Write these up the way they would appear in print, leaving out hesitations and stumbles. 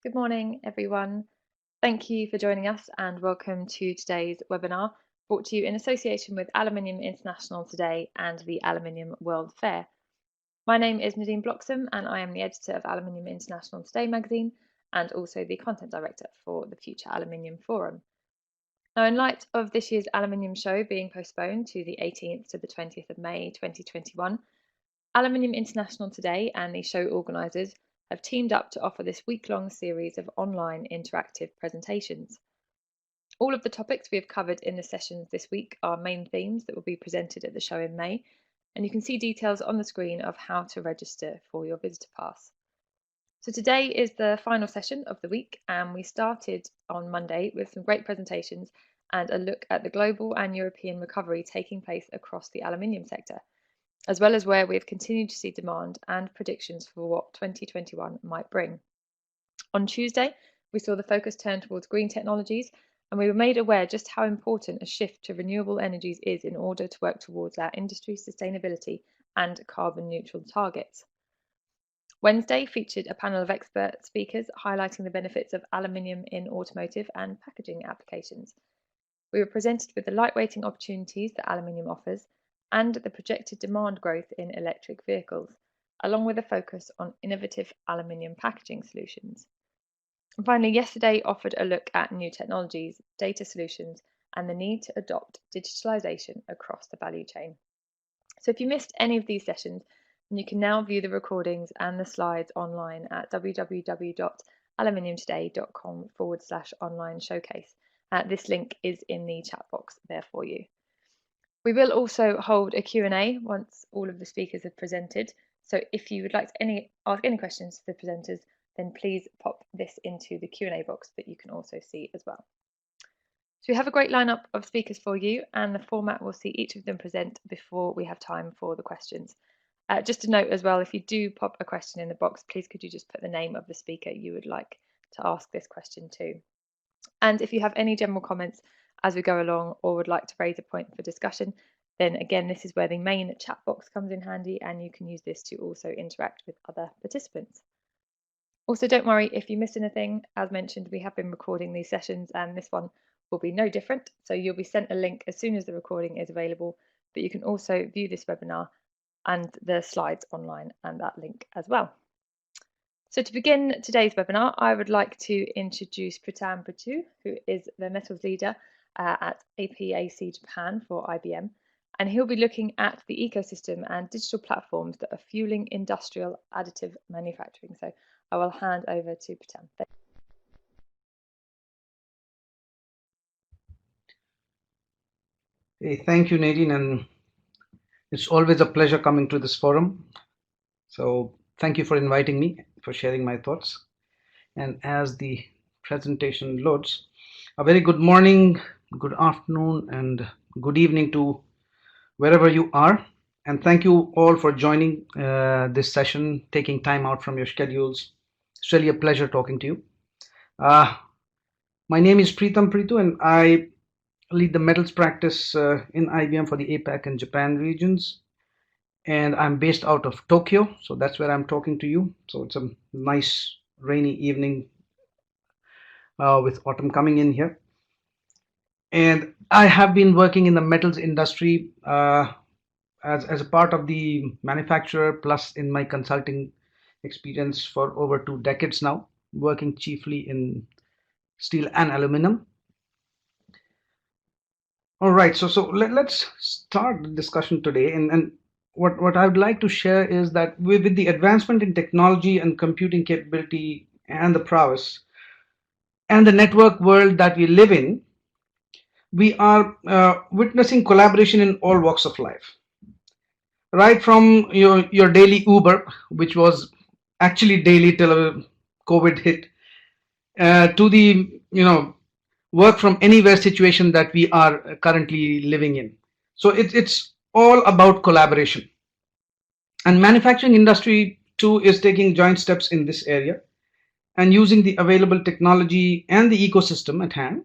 Good morning, everyone. Thank you for joining us and welcome to today's webinar, brought to you in association with Aluminium International Today and the Aluminium World Fair. My name is Nadine Bloxham and I am the editor of Aluminium International Today magazine and also the content director for the Future Aluminium Forum. Now, in light of this year's Aluminium Show being postponed to the 18th to the 20th of May 2021, Aluminium International Today and the show organisers have teamed up to offer this week-long series of online interactive presentations. All of the topics we have covered in the sessions this week are main themes that will be presented at the show in May, and you can see details on the screen of how to register for your visitor pass. So today is the final session of the week, and we started on Monday with some great presentations and a look at the global and European recovery taking place across the aluminium sector, as well as where we have continued to see demand and predictions for what 2021 might bring. On Tuesday, we saw the focus turn towards green technologies, and we were made aware just how important a shift to renewable energies is in order to work towards our industry sustainability and carbon neutral targets. Wednesday featured a panel of expert speakers highlighting the benefits of aluminium in automotive and packaging applications. We were presented with the lightweighting opportunities that aluminium offers and the projected demand growth in electric vehicles, along with a focus on innovative aluminium packaging solutions. And finally, yesterday offered a look at new technologies, data solutions, and the need to adopt digitalisation across the value chain. So if you missed any of these sessions, then you can now view the recordings and the slides online at www.aluminiumtoday.com/online showcase. This link is in the chat box there for you. We will also hold a Q&A once all of the speakers have presented. So if you would like to ask any questions to the presenters, then please pop this into the Q&A box that you can also see as well. So we have a great lineup of speakers for you, and the format will see each of them present before we have time for the questions. Just a note as well, if you do pop a question in the box, please could you just put the name of the speaker you would like to ask this question to. And if you have any general comments as we go along or would like to raise a point for discussion, then again, this is where the main chat box comes in handy, and you can use this to also interact with other participants. Also, don't worry if you miss anything. As mentioned, we have been recording these sessions and this one will be no different. So you'll be sent a link as soon as the recording is available, but you can also view this webinar and the slides online and that link as well. So to begin today's webinar, I would like to introduce Pritam Prithu, who is the metals leader at APAC Japan for IBM, and he'll be looking at the ecosystem and digital platforms that are fueling industrial additive manufacturing. So I will hand over to Pritam. Hey, thank you, Nadine, and it's always a pleasure coming to this forum. So thank you for inviting me, for sharing my thoughts. And as the presentation loads, a very good morning, good afternoon, and good evening to wherever you are. And thank you all for joining this session, taking time out from your schedules. It's really a pleasure talking to you. My name is Pritam Prithu, and I lead the metals practice in IBM for the APAC and Japan regions. And I'm based out of Tokyo, so that's where I'm talking to you. So it's a nice rainy evening with autumn coming in here. And I have been working in the metals industry as a part of the manufacturer, plus in my consulting experience for over 2 decades now, working chiefly in steel and aluminum. All right, so let's start the discussion today. And what I would like to share is that with the advancement in technology and computing capability and the prowess and the network world that we live in, we are witnessing collaboration in all walks of life. Right from your daily Uber, which was actually daily till COVID hit, to the work from anywhere situation that we are currently living in. So it's all about collaboration, and manufacturing industry too is taking joint steps in this area and using the available technology and the ecosystem at hand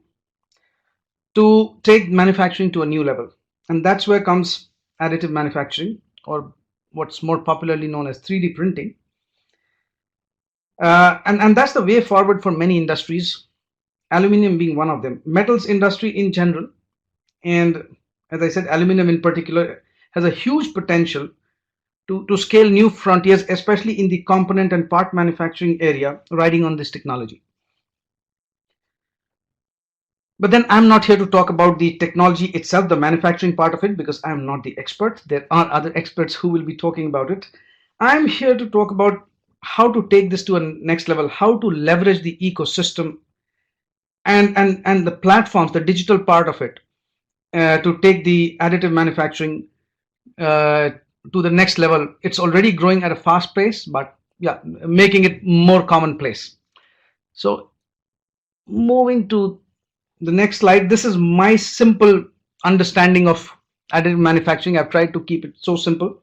to take manufacturing to a new level. And that's where comes additive manufacturing, or what's more popularly known as 3D printing. And that's the way forward for many industries, aluminium being one of them. Metals industry in general, and as I said, aluminum in particular, has a huge potential to scale new frontiers, especially in the component and part manufacturing area, riding on this technology. But then I'm not here to talk about the technology itself, the manufacturing part of it, because I'm not the expert. There are other experts who will be talking about it. I'm here to talk about how to take this to a next level, how to leverage the ecosystem and the platforms, the digital part of it, to take the additive manufacturing to the next level. It's already growing at a fast pace, but yeah, making it more commonplace. So moving to the next slide, this is my simple understanding of additive manufacturing. I've tried to keep it so simple.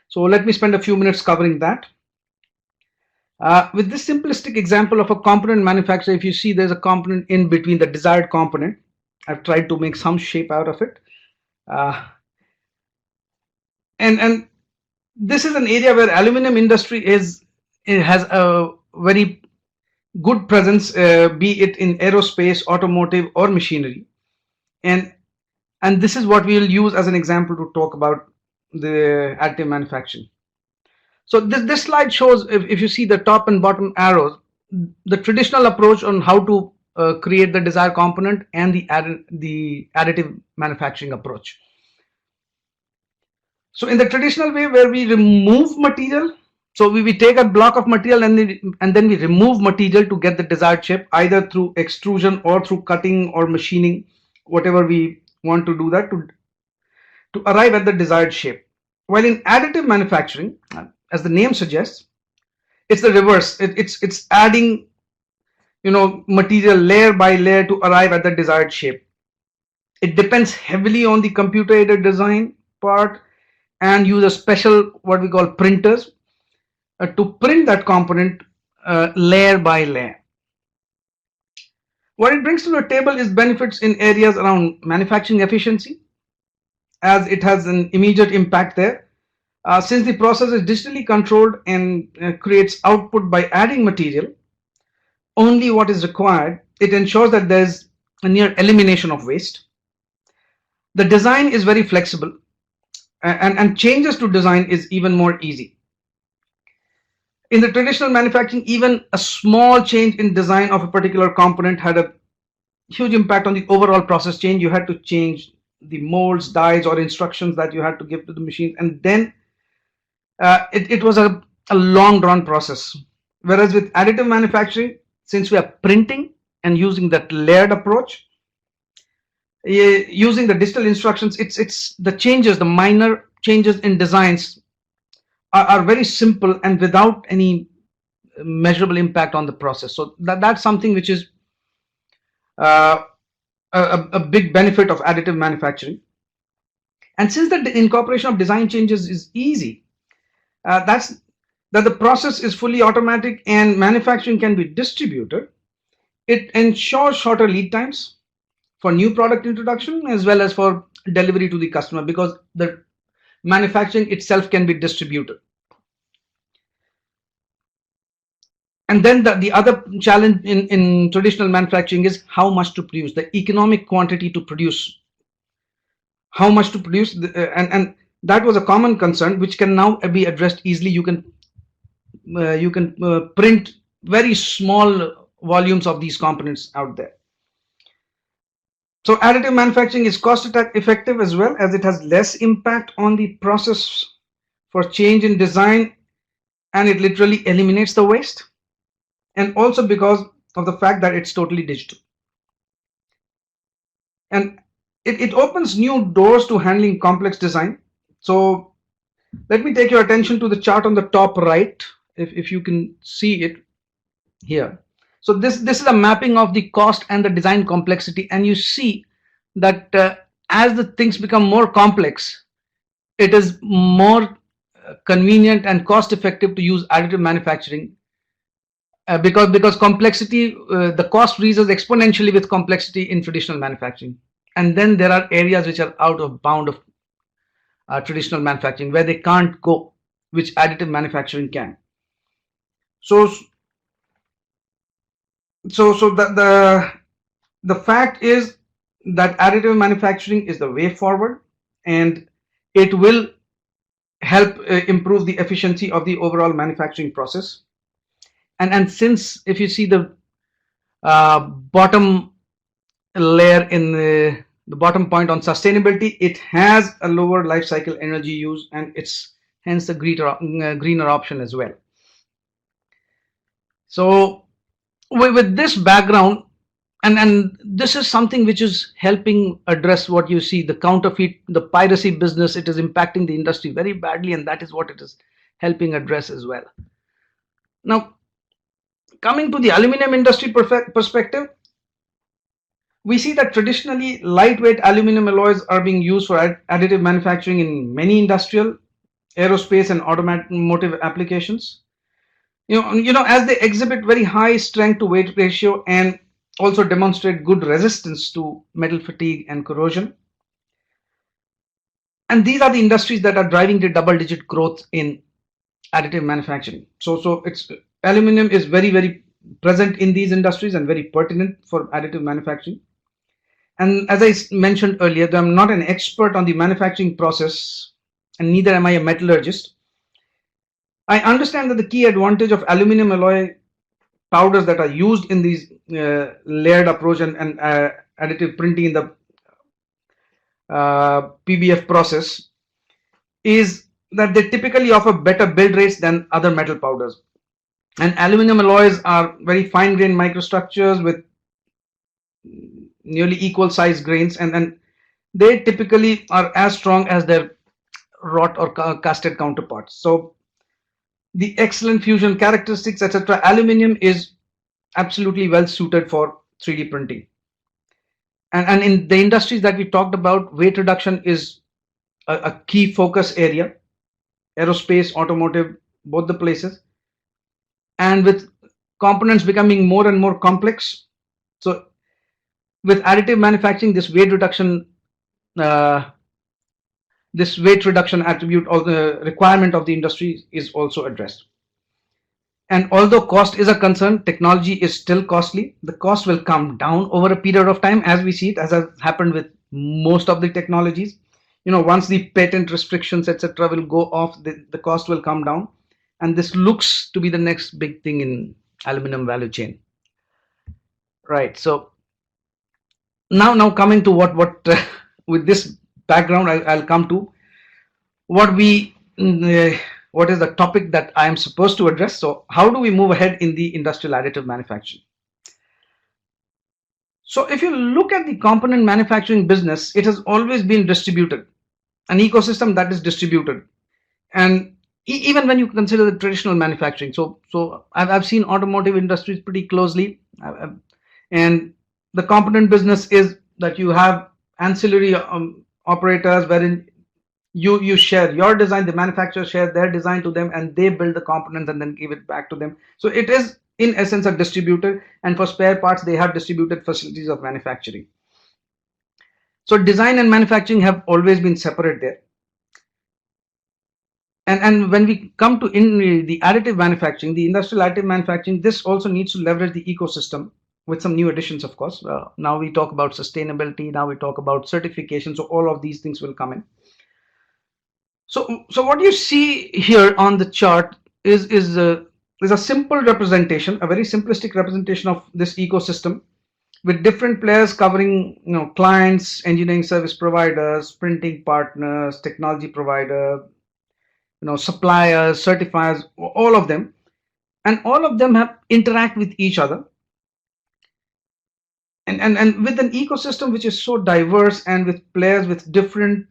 So let me spend a few minutes covering that. With this simplistic example of a component manufacturer, if you see there's a component in between the desired component, I've tried to make some shape out of it. And this is an area where aluminum industry has a very good presence, be it in aerospace, automotive, or machinery. And this is what we'll use as an example to talk about the additive manufacturing. So this slide shows, if you see the top and bottom arrows, the traditional approach on how to create the desired component and the additive manufacturing approach. So in the traditional way, where we remove material, so we take a block of material and then we remove material to get the desired shape, either through extrusion or through cutting or machining, whatever we want to do that to arrive at the desired shape. While in additive manufacturing, as the name suggests, it's the reverse. It's adding, material layer by layer to arrive at the desired shape. It depends heavily on the computer-aided design part and use a special, what we call printers, to print that component layer by layer. What it brings to the table is benefits in areas around manufacturing efficiency, as it has an immediate impact there. Since the process is digitally controlled and creates output by adding material, only what is required, it ensures that there's a near elimination of waste. The design is very flexible, and changes to design is even more easy. In the traditional manufacturing, even a small change in design of a particular component had a huge impact on the overall process change. You had to change the molds, dies, or instructions that you had to give to the machine, and then it was a long drawn process. Whereas with additive manufacturing, since we are printing and using that layered approach, using the digital instructions, it's the changes, the minor changes in designs are very simple and without any measurable impact on the process. So that's something which is a big benefit of additive manufacturing. And since the incorporation of design changes is easy, that the process is fully automatic and manufacturing can be distributed, it ensures shorter lead times for new product introduction as well as for delivery to the customer, because the manufacturing itself can be distributed. And then the other challenge in traditional manufacturing is how much to produce, the economic quantity to produce, how much to produce, and that was a common concern which can now be addressed easily. You can print very small volumes of these components out there. So additive manufacturing is cost effective as well, as it has less impact on the process for change in design, and it literally eliminates the waste, and also because of the fact that it's totally digital. And it opens new doors to handling complex design. So let me take your attention to the chart on the top right, if you can see it here. So this is a mapping of the cost and the design complexity, and you see that as the things become more complex, it is more convenient and cost effective to use additive manufacturing, because complexity, the cost rises exponentially with complexity in traditional manufacturing. And then there are areas which are out of bound of traditional manufacturing where they can't go, which additive manufacturing can. So So the fact is that additive manufacturing is the way forward, and it will help improve the efficiency of the overall manufacturing process. And since if you see the bottom layer in the bottom point on sustainability, it has a lower life cycle energy use, and it's hence the greener option as well. So with this background, and this is something which is helping address what you see, the counterfeit, the piracy business. It is impacting the industry very badly, and that is what it is helping address as well. Now, coming to the aluminum industry perspective, we see that traditionally lightweight aluminum alloys are being used for additive manufacturing in many industrial, aerospace, and automotive applications. As they exhibit very high strength to weight ratio and also demonstrate good resistance to metal fatigue and corrosion. And these are the industries that are driving the double-digit growth in additive manufacturing. So it's aluminum is very, very present in these industries and very pertinent for additive manufacturing. And as I mentioned earlier, I'm not an expert on the manufacturing process, and neither am I a metallurgist. I understand that the key advantage of aluminum alloy powders that are used in these layered approach and additive printing in the Lpbf process is that they typically offer better build rates than other metal powders. And aluminum alloys are very fine grained microstructures with nearly equal size grains, and they typically are as strong as their wrought or casted counterparts. So the excellent fusion characteristics, etc., aluminum is absolutely well suited for 3D printing. And in the industries that we talked about, weight reduction is a key focus area. Aerospace, automotive, both the places. And with components becoming more and more complex, so with additive manufacturing, this weight reduction attribute or the requirement of the industry is also addressed. And although cost is a concern, technology is still costly. The cost will come down over a period of time, as we see it, as has happened with most of the technologies. Once the patent restrictions, etc., will go off, the cost will come down. And this looks to be the next big thing in aluminum value chain. Right. So now coming to what with this background, I'll come to what is the topic that I am supposed to address. So how do we move ahead in the industrial additive manufacturing? So if you look at the component manufacturing business, it has always been distributed, an ecosystem that is distributed. And even when you consider the traditional manufacturing, so I've seen automotive industries pretty closely, and the component business is that you have ancillary operators wherein you share your design, the manufacturer share their design to them, and they build the components and then give it back to them. So it is in essence a distributor, and for spare parts they have distributed facilities of manufacturing. So design and manufacturing have always been separate there. And when we come to the additive manufacturing, the industrial additive manufacturing, this also needs to leverage the ecosystem with some new additions, of course. Now we talk about sustainability, now we talk about certification, so all of these things will come in. So what you see here on the chart is a simple representation, a very simplistic representation of this ecosystem with different players covering, clients, engineering service providers, printing partners, technology provider, suppliers, certifiers, all of them, and all of them have interact with each other. And with an ecosystem which is so diverse and with players with different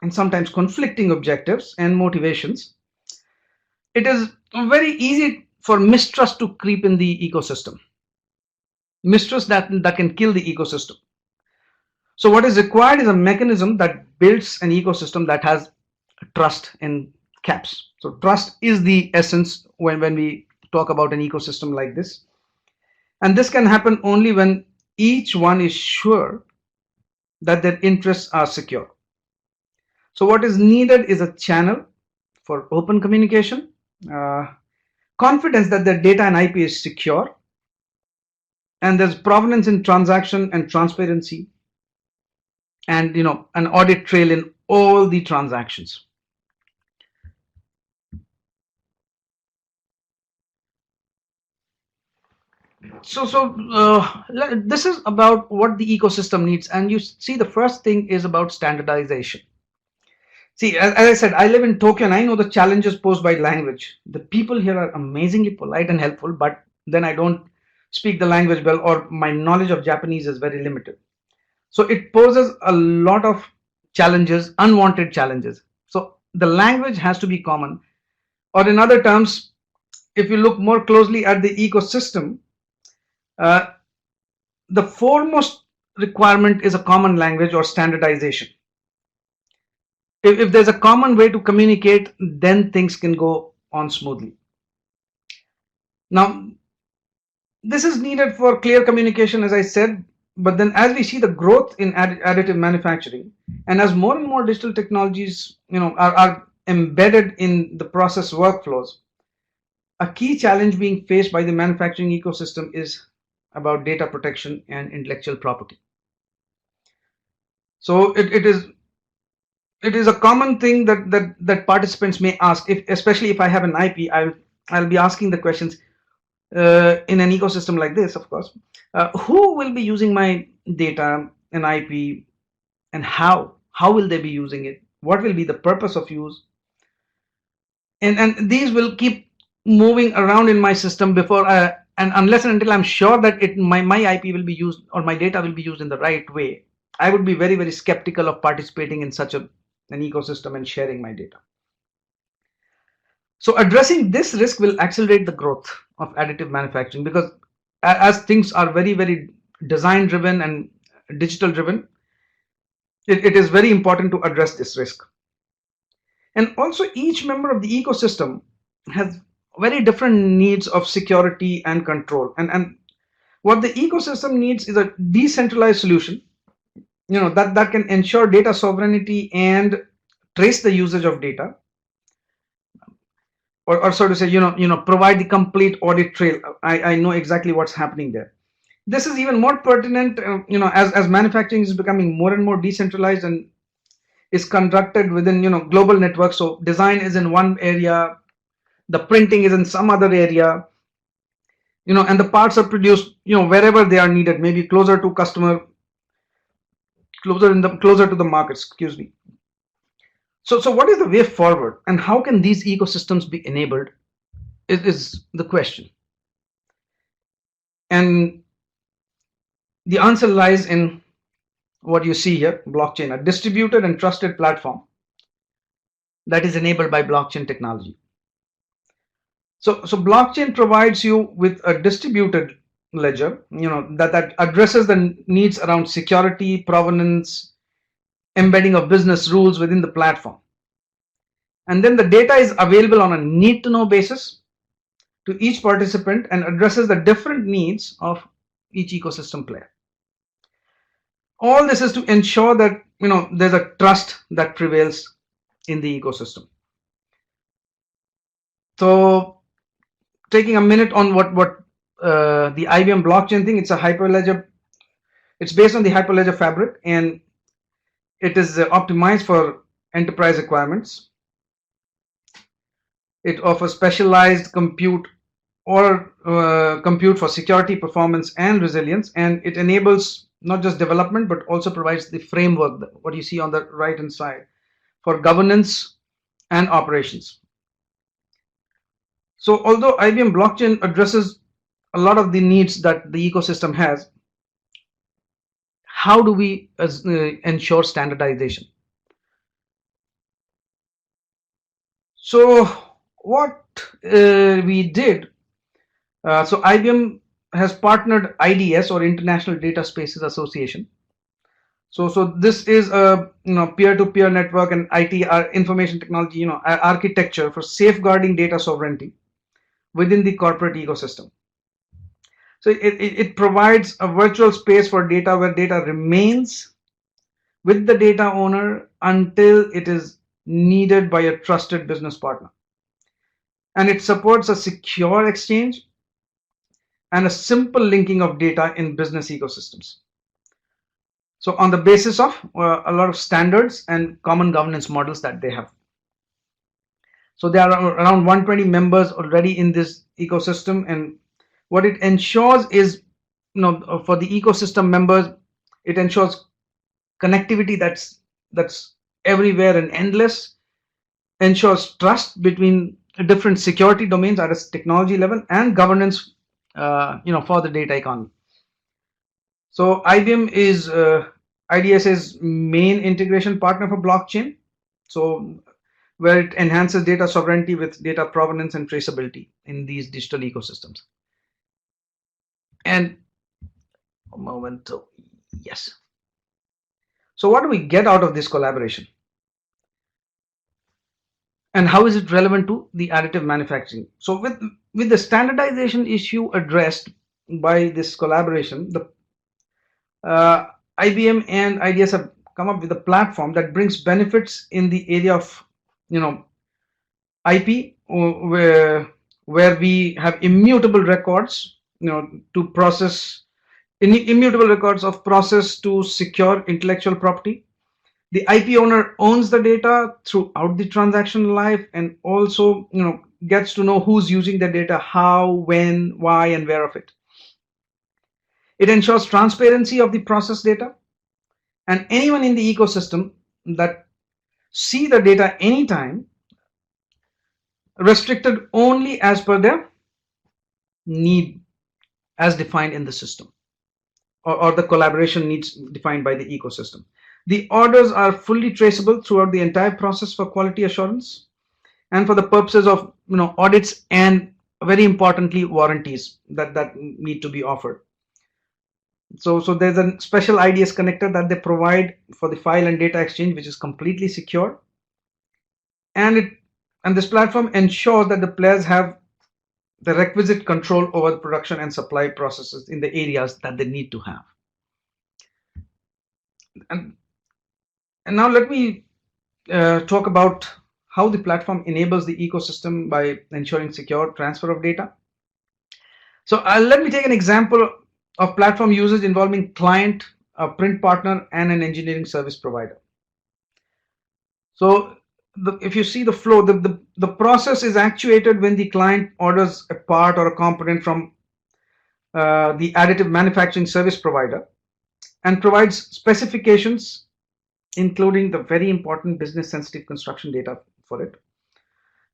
and sometimes conflicting objectives and motivations, it is very easy for mistrust to creep in the ecosystem. Mistrust that can kill the ecosystem. So what is required is a mechanism that builds an ecosystem that has trust in caps. So trust is the essence when we talk about an ecosystem like this. And this can happen only when each one is sure that their interests are secure. So what is needed is a channel for open communication, confidence that their data and IP is secure, and there's provenance in transaction and transparency, and an audit trail in all the transactions. This is about what the ecosystem needs, and you see the first thing is about standardization. See, as I said, I live in Tokyo and I know the challenges posed by language. The people here are amazingly polite and helpful, but then I don't speak the language well, or my knowledge of Japanese is very limited. So it poses a lot of challenges, unwanted challenges. So the language has to be common, or in other terms, if you look more closely at the ecosystem, the foremost requirement is a common language or standardization. If there's a common way to communicate, then things can go on smoothly. Now, this is needed for clear communication, as I said, but then as we see the growth in additive manufacturing, and as more and more digital technologies are embedded in the process workflows, a key challenge being faced by the manufacturing ecosystem is about data protection and intellectual property. So it is a common thing that participants may ask, especially if I have an IP, I'll be asking the questions in an ecosystem like this, of course. Who will be using my data and IP, and how will they be using it? What will be the purpose of use? And these will keep moving around in my system before and unless and until I'm sure that my IP will be used, or my data will be used in the right way, I would be very, very skeptical of participating in such an ecosystem and sharing my data. So addressing this risk will accelerate the growth of additive manufacturing, because as things are very, very design driven and digital driven, it is very important to address this risk. And also, each member of the ecosystem has very different needs of security and control. And what the ecosystem needs is a decentralized solution, that can ensure data sovereignty and trace the usage of data, or so to say, provide the complete audit trail. I know exactly what's happening there. This is even more pertinent, as manufacturing is becoming more and more decentralized and is conducted within, global networks. So design is in one area, the printing is in some other area, and the parts are produced, wherever they are needed, maybe closer to customer, closer to the markets, excuse me. So what is the way forward, and how can these ecosystems be enabled is the question. And the answer lies in what you see here: blockchain, a distributed and trusted platform that is enabled by blockchain technology. So blockchain provides you with a distributed ledger, that addresses the needs around security, provenance, embedding of business rules within the platform. And then the data is available on a need to know basis to each participant and addresses the different needs of each ecosystem player. All this is to ensure that there's a trust that prevails in the ecosystem. So taking a minute on what the Ibm blockchain thing, it's a hyperledger. It's based on the Hyperledger fabric, and it is optimized for enterprise requirements. It offers specialized compute or compute for security, performance, and resilience, and it enables not just development but also provides the framework, what you see on the right hand side, for governance and operations. So although Ibm blockchain addresses a lot of the needs that the ecosystem has, how do we ensure standardization? So what we did, so IBM has partnered IDS, or International Data Spaces Association. So this is a peer-to-peer network and IT information technology architecture for safeguarding data sovereignty within the corporate ecosystem. So it provides a virtual space for data where data remains with the data owner until it is needed by a trusted business partner. And it supports a secure exchange and a simple linking of data in business ecosystems. So on the basis of a lot of standards and common governance models that they have. So there are around 120 members already in this ecosystem, and what it ensures is, for the ecosystem members, it ensures connectivity that's everywhere and endless, ensures trust between different security domains at a technology level, and governance, for the data economy. So IBM is IDS's main integration partner for blockchain. So where it enhances data sovereignty with data provenance and traceability in these digital ecosystems. And a moment, yes. So what do we get out of this collaboration? And how is it relevant to the additive manufacturing? So with the standardization issue addressed by this collaboration, the IBM and IDS have come up with a platform that brings benefits in the area of IP, where we have immutable records, to process immutable records of process to secure intellectual property. The IP owner owns the data throughout the transaction life, and also gets to know who's using the data, how, when, why, and where of it. It ensures transparency of the process data, and anyone in the ecosystem that see the data anytime, restricted only as per their need as defined in the system, or the collaboration needs defined by the ecosystem. The orders are fully traceable throughout the entire process for quality assurance and for the purposes of audits, and very importantly warranties that need to be offered. So there's a special IDS connector that they provide for the file and data exchange, which is completely secure, and this platform ensures that the players have the requisite control over the production and supply processes in the areas that they need to have. And now let me talk about how the platform enables the ecosystem by ensuring secure transfer of data. So let me take an example of platform usage involving client, a print partner, and an engineering service provider. So if you see the flow, the process is actuated when the client orders a part or a component from the additive manufacturing service provider and provides specifications, including the very important business sensitive construction data for it.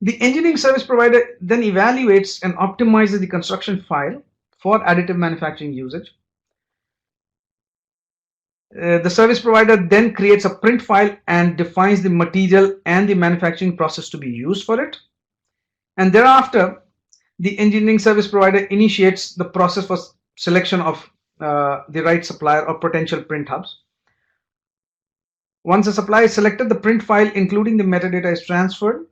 The engineering service provider then evaluates and optimizes the construction file for additive manufacturing usage. The service provider then creates a print file and defines the material and the manufacturing process to be used for it. And thereafter, the engineering service provider initiates the process for selection of the right supplier or potential print hubs. Once a supplier is selected, the print file, including the metadata, is transferred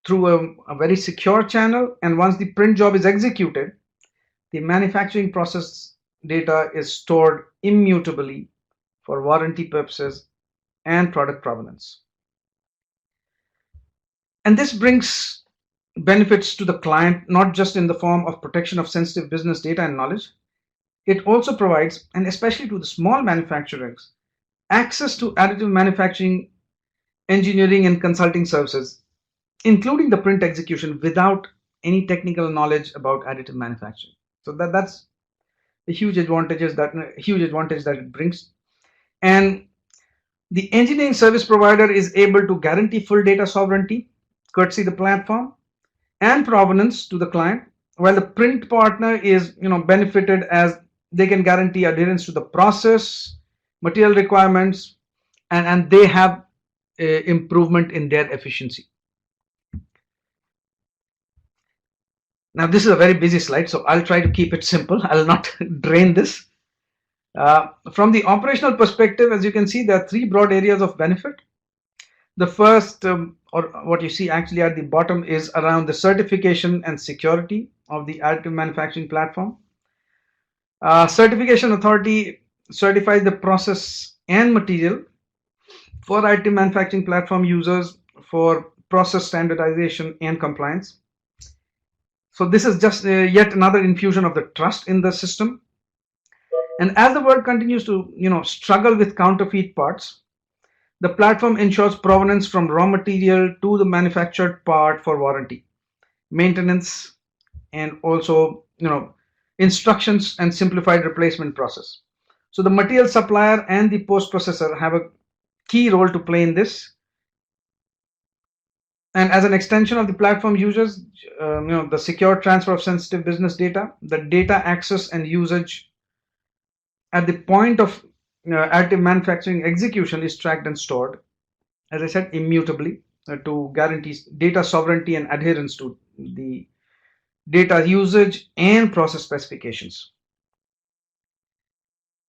through a very secure channel. And once the print job is executed, the manufacturing process data is stored immutably for warranty purposes and product provenance. And this brings benefits to the client, not just in the form of protection of sensitive business data and knowledge. It also provides, and especially to the small manufacturers, access to additive manufacturing, engineering, and consulting services, including the print execution, without any technical knowledge about additive manufacturing. So that's a huge advantage that it brings. And the engineering service provider is able to guarantee full data sovereignty, courtesy the platform, and provenance to the client, while the print partner is benefited as they can guarantee adherence to the process, material requirements, and they have improvement in their efficiency. Now this is a very busy slide, so I'll try to keep it simple. I'll not drain this. From the operational perspective, as you can see, there are three broad areas of benefit. The first, or what you see actually at the bottom, is around the certification and security of the additive manufacturing platform. Certification authority certifies the process and material for additive manufacturing platform users for process standardization and compliance. So this is just yet another infusion of the trust in the system. And as the world continues to, struggle with counterfeit parts, the platform ensures provenance from raw material to the manufactured part for warranty, maintenance, and also, instructions and simplified replacement process. So the material supplier and the post processor have a key role to play in this. And as an extension of the platform users, the secure transfer of sensitive business data, the data access and usage at the point of additive manufacturing execution is tracked and stored, as I said, immutably to guarantee data sovereignty and adherence to the data usage and process specifications.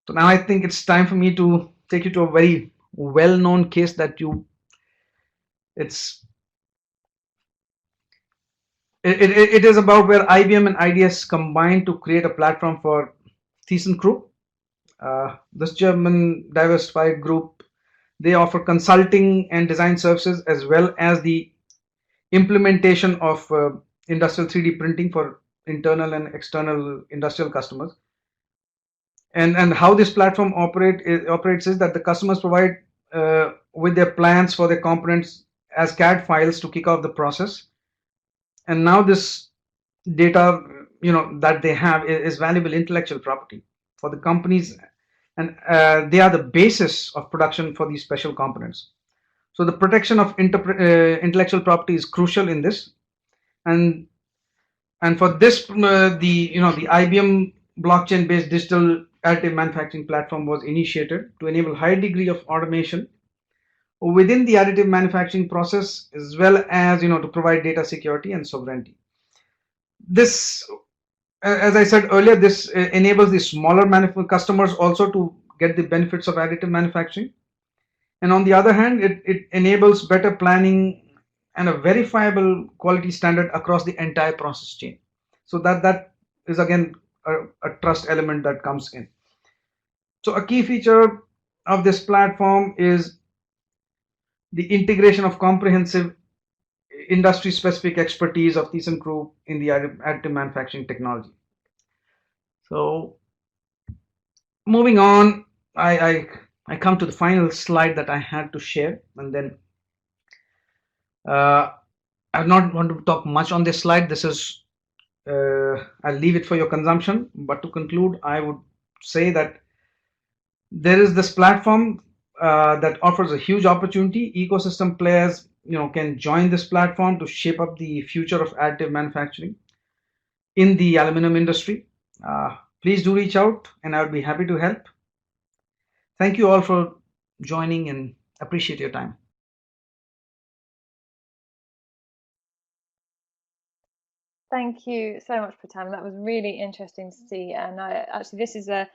So now I think it's time for me to take you to a very well-known case that it is about where IBM and IDS combined to create a platform for ThyssenKrupp. This German diversified group, they offer consulting and design services as well as the implementation of industrial 3D printing for internal and external industrial customers. And how this platform operates is that the customers provide with their plans for their components as CAD files to kick off the process. And now this data, that they have is valuable intellectual property for the companies, and they are the basis of production for these special components. So the protection of intellectual property is crucial in this, and for this, the IBM blockchain-based digital additive manufacturing platform was initiated to enable high degree of automation within the additive manufacturing process, as well as to provide data security and sovereignty. This, as I said earlier, this enables the smaller customers also to get the benefits of additive manufacturing, and on the other hand, it enables better planning and a verifiable quality standard across the entire process chain. So that is again a trust element that comes in. So a key feature of this platform is the integration of comprehensive industry-specific expertise of ThyssenKrupp in the additive manufacturing technology. So moving on, I come to the final slide that I had to share, and then I not want to talk much on this slide. This is I'll leave it for your consumption. But to conclude, I would say that there is this platform that offers a huge opportunity. Ecosystem players, can join this platform to shape up the future of additive manufacturing in the aluminum industry. Please do reach out, and I would be happy to help. Thank you all for joining, and appreciate your time. Thank you so much, Pratam. That was really interesting to see. And actually, this is a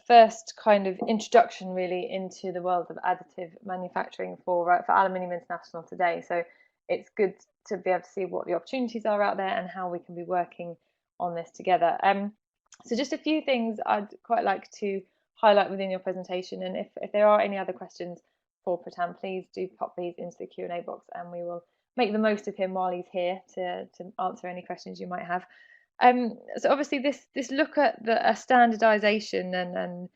first kind of introduction really into the world of additive manufacturing for Aluminium International today. So it's good to be able to see what the opportunities are out there and how we can be working on this together. So just a few things I'd quite like to highlight within your presentation, and if there are any other questions for Pratam, please do pop these into the Q&A box, and we will make the most of him while he's here to answer any questions you might have. So obviously this look at a standardization and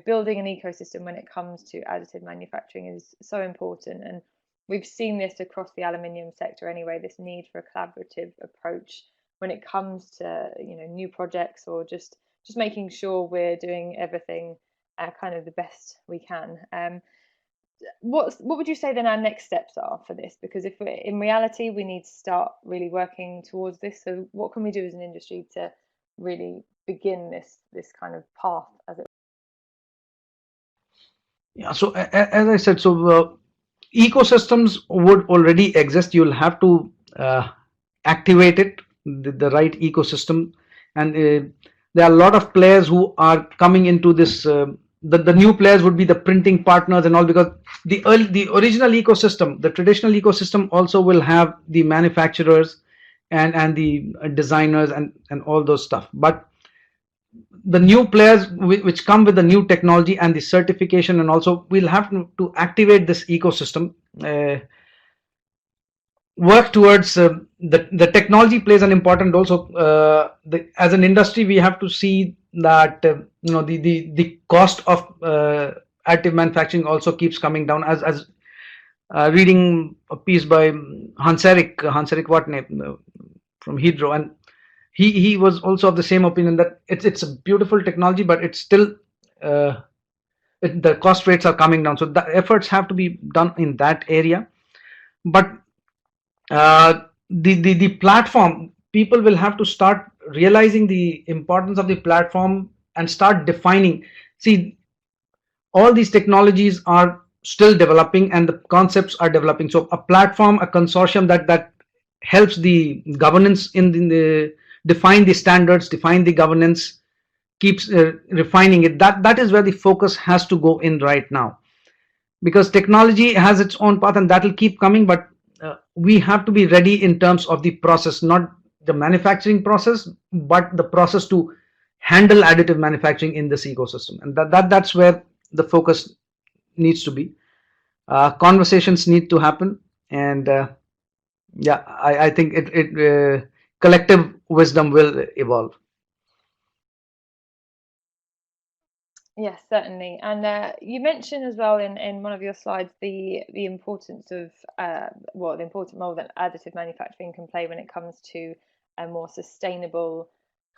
building an ecosystem when it comes to additive manufacturing is so important, and we've seen this across the aluminium sector anyway, this need for a collaborative approach when it comes to new projects, or just making sure we're doing everything kind of the best we can. What would you say then our next steps are for this? Because if in reality we need to start really working towards this, so what can we do as an industry to really begin this kind of path, as it? Yeah, so as I said, so ecosystems would already exist. You'll have to activate it, the right ecosystem, and there are a lot of players who are coming into this. The new players would be the printing partners and all, because the original ecosystem, the traditional ecosystem, also will have the manufacturers and the designers and all those stuff. But the new players which come with the new technology and the certification, and also we'll have to activate this ecosystem. work towards the technology plays an important role. So as an industry, we have to see that the cost of additive manufacturing also keeps coming down. As reading a piece by Hans-Erik Watne from Hydro, and he was also of the same opinion that it's a beautiful technology, but it's still the cost rates are coming down. So the efforts have to be done in that area. But the platform, people will have to start realizing the importance of the platform and start defining. See, all these technologies are still developing and the concepts are developing. So a platform, a consortium that helps the governance in the define the standards, define the governance, keeps refining it. That is where the focus has to go in right now, because technology has its own path and that will keep coming. But we have to be ready in terms of the process, not the manufacturing process, but the process to handle additive manufacturing in this ecosystem. And that's where the focus needs to be. Conversations need to happen, and yeah, I think collective wisdom will evolve. Yes, certainly. And you mentioned as well in one of your slides the importance of the important role that additive manufacturing can play when it comes to a more sustainable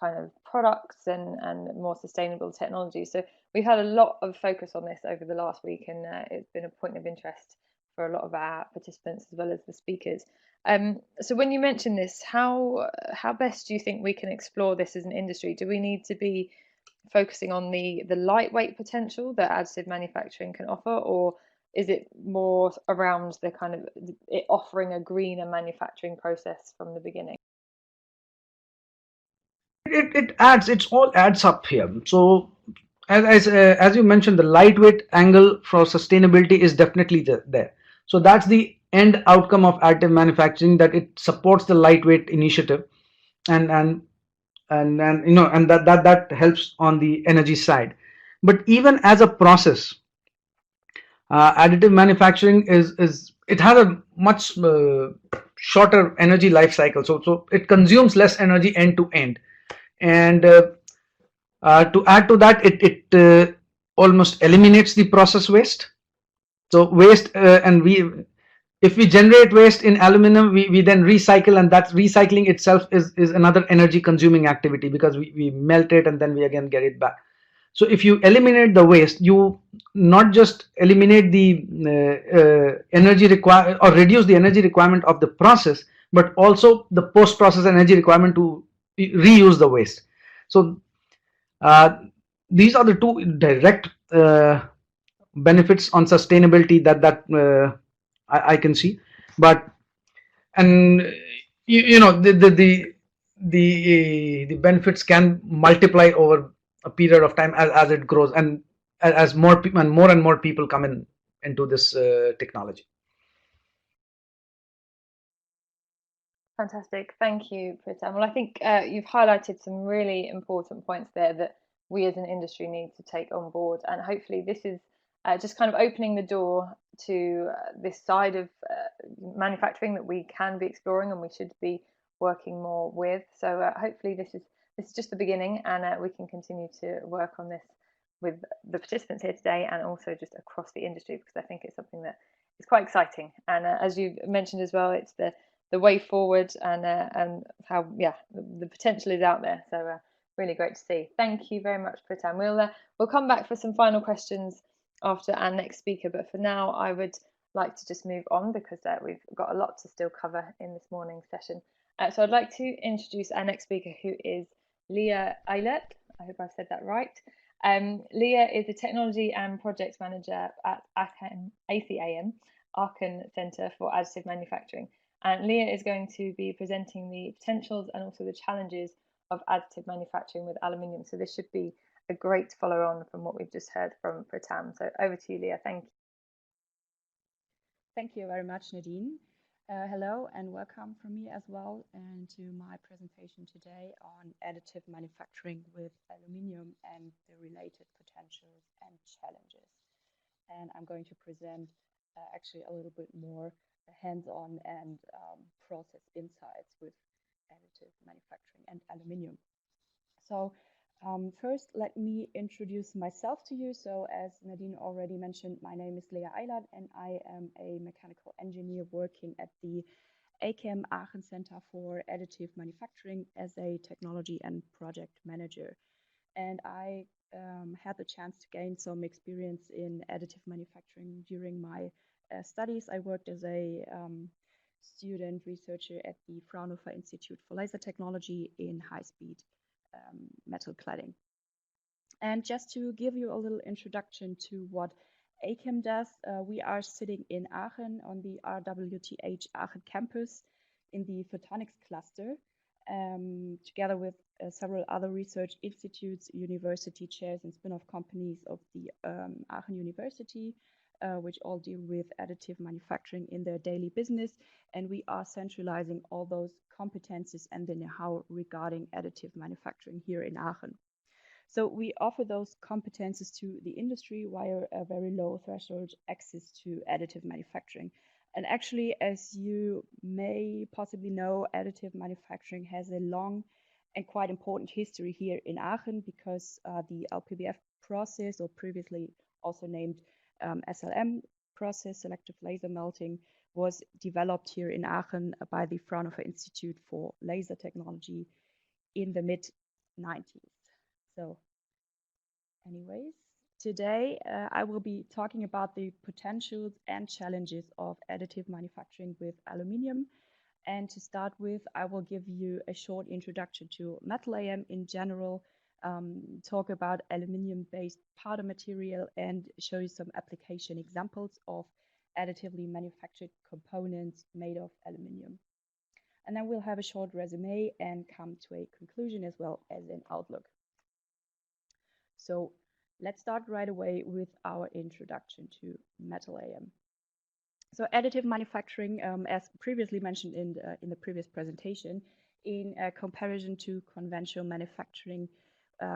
kind of products and more sustainable technology. So we've had a lot of focus on this over the last week, and it's been a point of interest for a lot of our participants as well as the speakers. So when you mention this, how best do you think we can explore this as an industry? Do we need to be focusing on the lightweight potential that additive manufacturing can offer, or is it more around the kind of it offering a greener manufacturing process from the beginning? It all adds up here. So as you mentioned, the lightweight angle for sustainability is definitely there. So that's the end outcome of additive manufacturing, that it supports the lightweight initiative, and and that helps on the energy side. But even as a process, additive manufacturing is it has a much shorter energy life cycle. So it consumes less energy end to end. And to add to that, it almost eliminates the process waste. So waste, and if we generate waste in aluminum, we then recycle, and that recycling itself is another energy consuming activity, because we melt it and then we again get it back. So if you eliminate the waste, you not just eliminate the energy require or reduce the energy requirement of the process, but also the post process energy requirement to reuse the waste. So uh, these are the two direct benefits on sustainability that I can see. But and you know the benefits can multiply over a period of time as it grows, and as more people and more people come in into this technology. Fantastic. Thank you, Pritam. Well, I think you've highlighted some really important points there that we as an industry need to take on board. And hopefully, this is just kind of opening the door to this side of manufacturing that we can be exploring and we should be working more with. So hopefully, this is just the beginning, and we can continue to work on this with the participants here today and also just across the industry, because I think it's something that is quite exciting. And as you mentioned as well, it's the way forward, and how the potential is out there. So really great to see. Thank you very much, Pritam. We'll come back for some final questions after our next speaker, but for now I would like to just move on, because we've got a lot to still cover in this morning's session. So I'd like to introduce our next speaker, who is Leah Eilert. I hope I've said that right. Leah is a technology and project manager at ACAM, Aachen Centre for Additive Manufacturing. And Leah is going to be presenting the potentials and also the challenges of additive manufacturing with aluminium. So this should be a great follow on from what we've just heard from Pritam. So over to you, Leah. Thank you. Thank you very much, Nadine. Hello and welcome from me as well, and to my presentation today on additive manufacturing with aluminium and the related potentials and challenges. And I'm going to present actually a little bit more hands-on and process insights with additive manufacturing and aluminium. So first, let me introduce myself to you. So as Nadine already mentioned, my name is Lea Eilert, and I am a mechanical engineer working at the ACAM Aachen Center for Additive Manufacturing as a technology and project manager. And I had the chance to gain some experience in additive manufacturing during my studies. I worked as a student researcher at the Fraunhofer Institute for Laser Technology in high-speed metal cladding. And just to give you a little introduction to what ACAM does, we are sitting in Aachen on the RWTH Aachen campus in the photonics cluster, together with several other research institutes, university chairs, and spin-off companies of the Aachen University, which all deal with additive manufacturing in their daily business. And we are centralizing all those competencies and the know-how regarding additive manufacturing here in Aachen. So we offer those competences to the industry via a very low threshold access to additive manufacturing. And actually, as you may possibly know, additive manufacturing has a long and quite important history here in Aachen, because the Lpbf process, or previously also named SLM process, selective laser melting, was developed here in Aachen by the Fraunhofer Institute for Laser Technology in the mid-90s. So anyways, today I will be talking about the potentials and challenges of additive manufacturing with aluminium. And to start with, I will give you a short introduction to metal AM in general, talk about aluminium-based powder material, and show you some application examples of additively manufactured components made of aluminium. And then we'll have a short resume and come to a conclusion as well as an outlook. So let's start right away with our introduction to metal AM. So additive manufacturing, as previously mentioned in the previous presentation, in comparison to conventional manufacturing,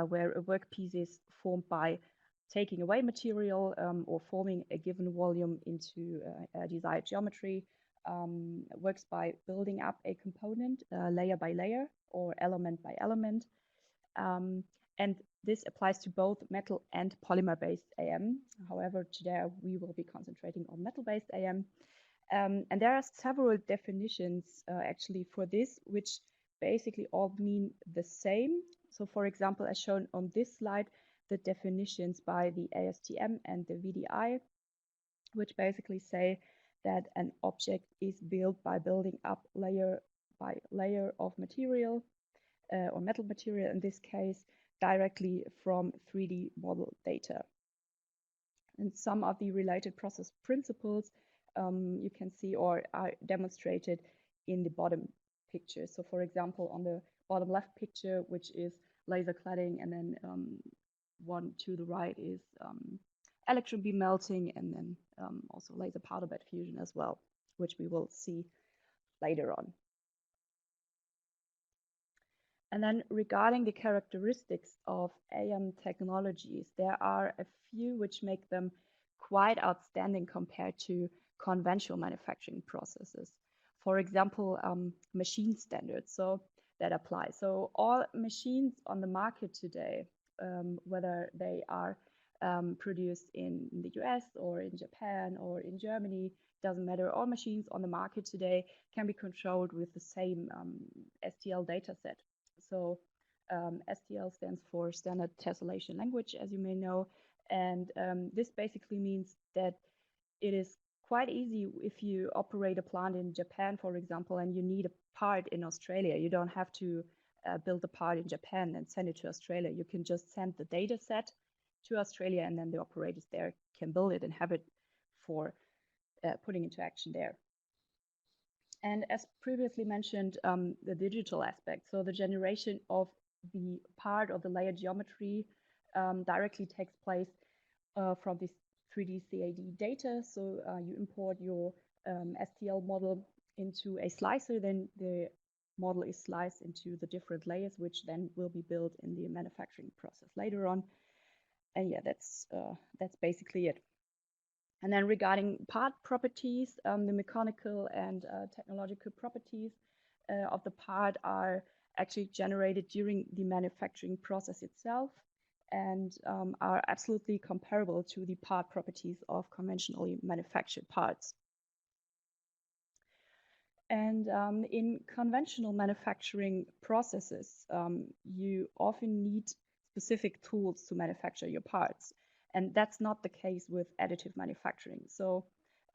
where a workpiece is formed by taking away material or forming a given volume into a desired geometry, works by building up a component layer by layer or element by element. And this applies to both metal and polymer-based AM. However, today we will be concentrating on metal-based AM. And there are several definitions actually for this, which basically all mean the same. So for example, as shown on this slide, the definitions by the ASTM and the VDI, which basically say that an object is built by building up layer by layer of material or metal material in this case, directly from 3D model data. And some of the related process principles you can see or are demonstrated in the bottom picture. So for example, on the bottom left picture, which is laser cladding, and then one to the right is electron beam melting, and then also laser powder bed fusion as well, which we will see later on. And then regarding the characteristics of AM technologies, there are a few which make them quite outstanding compared to conventional manufacturing processes. For example, machine standards, so that apply. So all machines on the market today, whether they are produced in the US or in Japan or in Germany, doesn't matter. All machines on the market today can be controlled with the same STL dataset. So STL stands for Standard Tessellation Language, as you may know. And this basically means that it is quite easy if you operate a plant in Japan, for example, and you need a part in Australia. You don't have to build a part in Japan and send it to Australia. You can just send the data set to Australia, and then the operators there can build it and have it for putting into action there. And as previously mentioned, the digital aspect, so the generation of the part of the layer geometry directly takes place from this 3D CAD data. So you import your STL model into a slicer, then the model is sliced into the different layers, which then will be built in the manufacturing process later on. And yeah, that's basically it. And then regarding part properties, the mechanical and technological properties of the part are actually generated during the manufacturing process itself and are absolutely comparable to the part properties of conventionally manufactured parts. And in conventional manufacturing processes, you often need specific tools to manufacture your parts. And that's not the case with additive manufacturing. So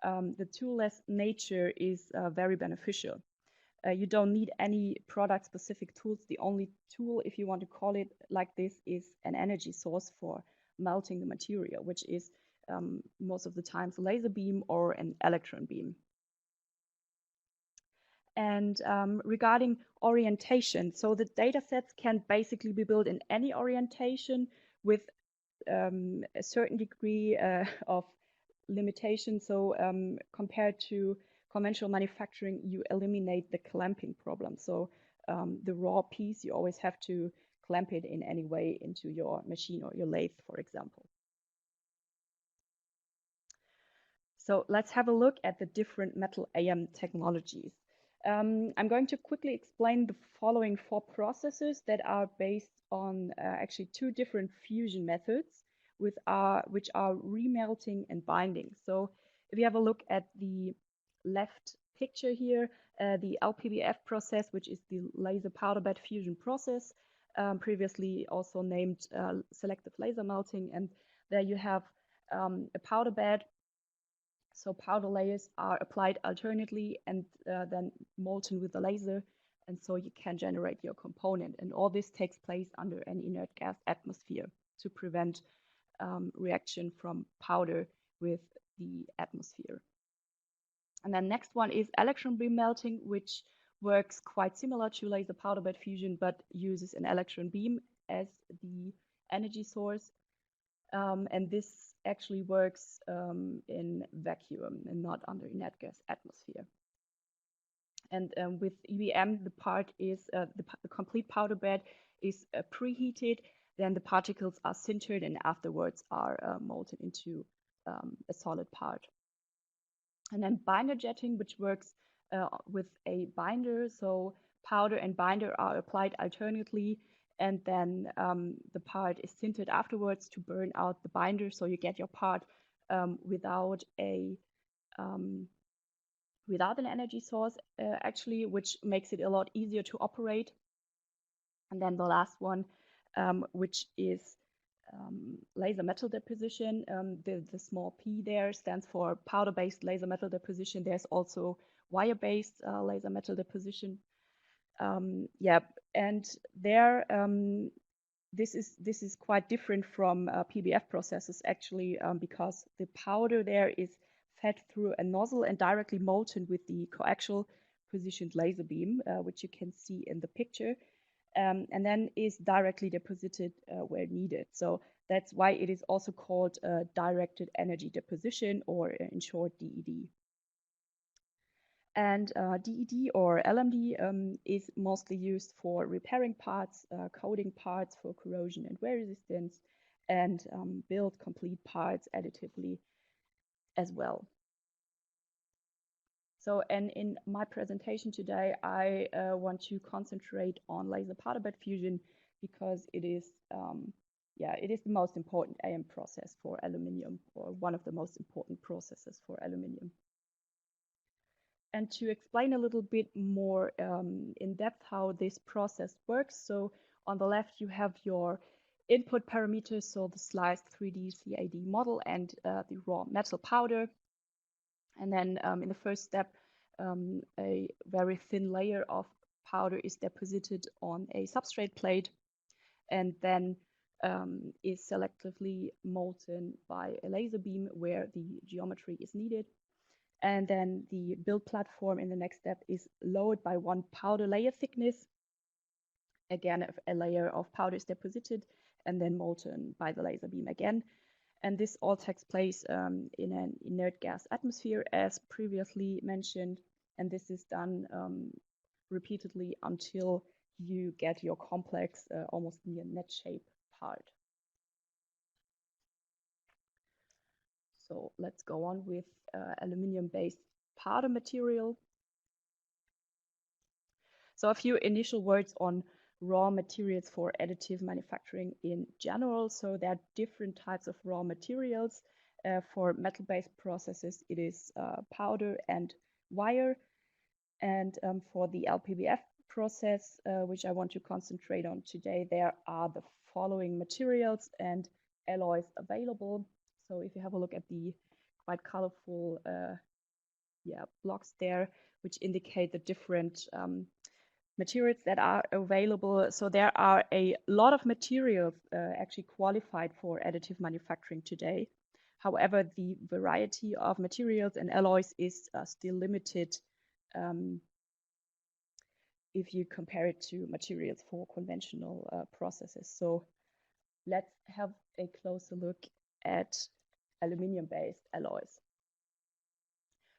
the toolless nature is very beneficial. You don't need any product-specific tools. The only tool, if you want to call it like this, is an energy source for melting the material, which is most of the times a laser beam or an electron beam. And regarding orientation, so the data sets can basically be built in any orientation with a certain degree of limitation. So compared to conventional manufacturing, you eliminate the clamping problem. So the raw piece, you always have to clamp it in any way into your machine or your lathe, for example. So let's have a look at the different metal AM technologies. I'm going to quickly explain the following 4 processes that are based on actually 2 different fusion methods which are remelting and binding. So if you have a look at the left picture here, the Lpbf process, which is the laser powder bed fusion process, previously also named selective laser melting, and there you have a powder bed. So powder layers are applied alternately and then molten with the laser, and so you can generate your component. And all this takes place under an inert gas atmosphere to prevent reaction from powder with the atmosphere. And then next one is electron beam melting, which works quite similar to laser powder bed fusion, but uses an electron beam as the energy source. And this actually works in vacuum and not under inert gas atmosphere. And with Ibm, the part is the complete powder bed is preheated. Then the particles are sintered and afterwards are molten into a solid part. And then binder jetting, which works with a binder. So powder and binder are applied alternately, and then the part is sintered afterwards to burn out the binder, so you get your part without an energy source actually, which makes it a lot easier to operate. And then the last one, which is laser metal deposition. The small p there stands for powder-based laser metal deposition. There's also wire-based laser metal deposition. Yeah, and there this is quite different from PBF processes actually, because the powder there is fed through a nozzle and directly molten with the coaxial positioned laser beam, which you can see in the picture, and then is directly deposited where needed. So that's why it is also called directed energy deposition, or in short, DED. And DED or LMD is mostly used for repairing parts, coating parts for corrosion and wear resistance, and build complete parts additively as well. So, and in my presentation today, I want to concentrate on laser powder bed fusion because it is, it is the most important AM process for aluminium, or one of the most important processes for aluminium. And to explain a little bit more in depth how this process works, so on the left you have your input parameters, so the sliced 3D CAD model and the raw metal powder. And then in the first step, a very thin layer of powder is deposited on a substrate plate and then is selectively molten by a laser beam where the geometry is needed. And then the build platform in the next step is lowered by 1 powder layer thickness. Again, a layer of powder is deposited and then molten by the laser beam again. And this all takes place in an inert gas atmosphere, as previously mentioned. And this is done repeatedly until you get your complex, almost near net shape part. So let's go on with aluminium-based powder material. So a few initial words on raw materials for additive manufacturing in general. So there are different types of raw materials. For metal-based processes, it is powder and wire. And for the Lpbf process, which I want to concentrate on today, there are the following materials and alloys available. So if you have a look at the quite colorful blocks there, which indicate the different materials that are available. So there are a lot of materials actually qualified for additive manufacturing today. However, the variety of materials and alloys is still limited if you compare it to materials for conventional processes. So let's have a closer look at aluminium-based alloys.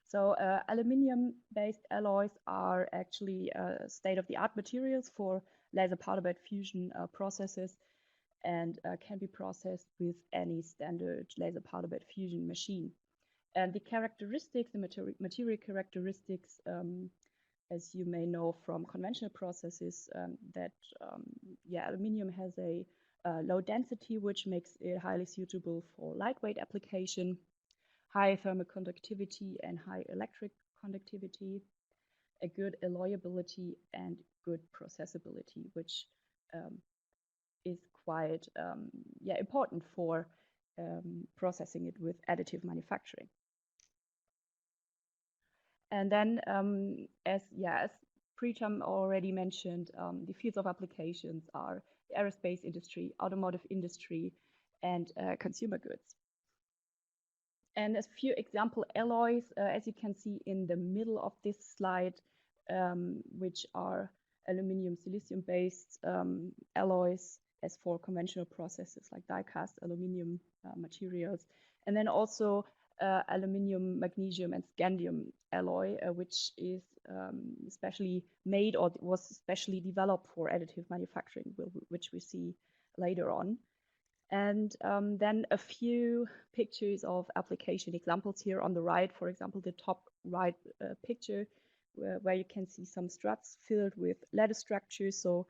So aluminium-based alloys are actually state-of-the-art materials for laser powder bed fusion processes and can be processed with any standard laser powder bed fusion machine. And the characteristics, the material characteristics, as you may know from conventional processes, that aluminium has a low density, which makes it highly suitable for lightweight application, high thermal conductivity and high electric conductivity, a good alloyability and good processability, which is quite important for processing it with additive manufacturing. And then, as Preetam already mentioned, the fields of applications are the aerospace industry, automotive industry, and consumer goods. And a few example alloys, as you can see in the middle of this slide, which are aluminium silicium-based alloys, as for conventional processes like die-cast aluminium materials, and then also aluminium, magnesium, and scandium alloy, which is specially made or was specially developed for additive manufacturing, which we see later on. And then a few pictures of application examples here on the right. For example, the top right picture where you can see some struts filled with lattice structures, so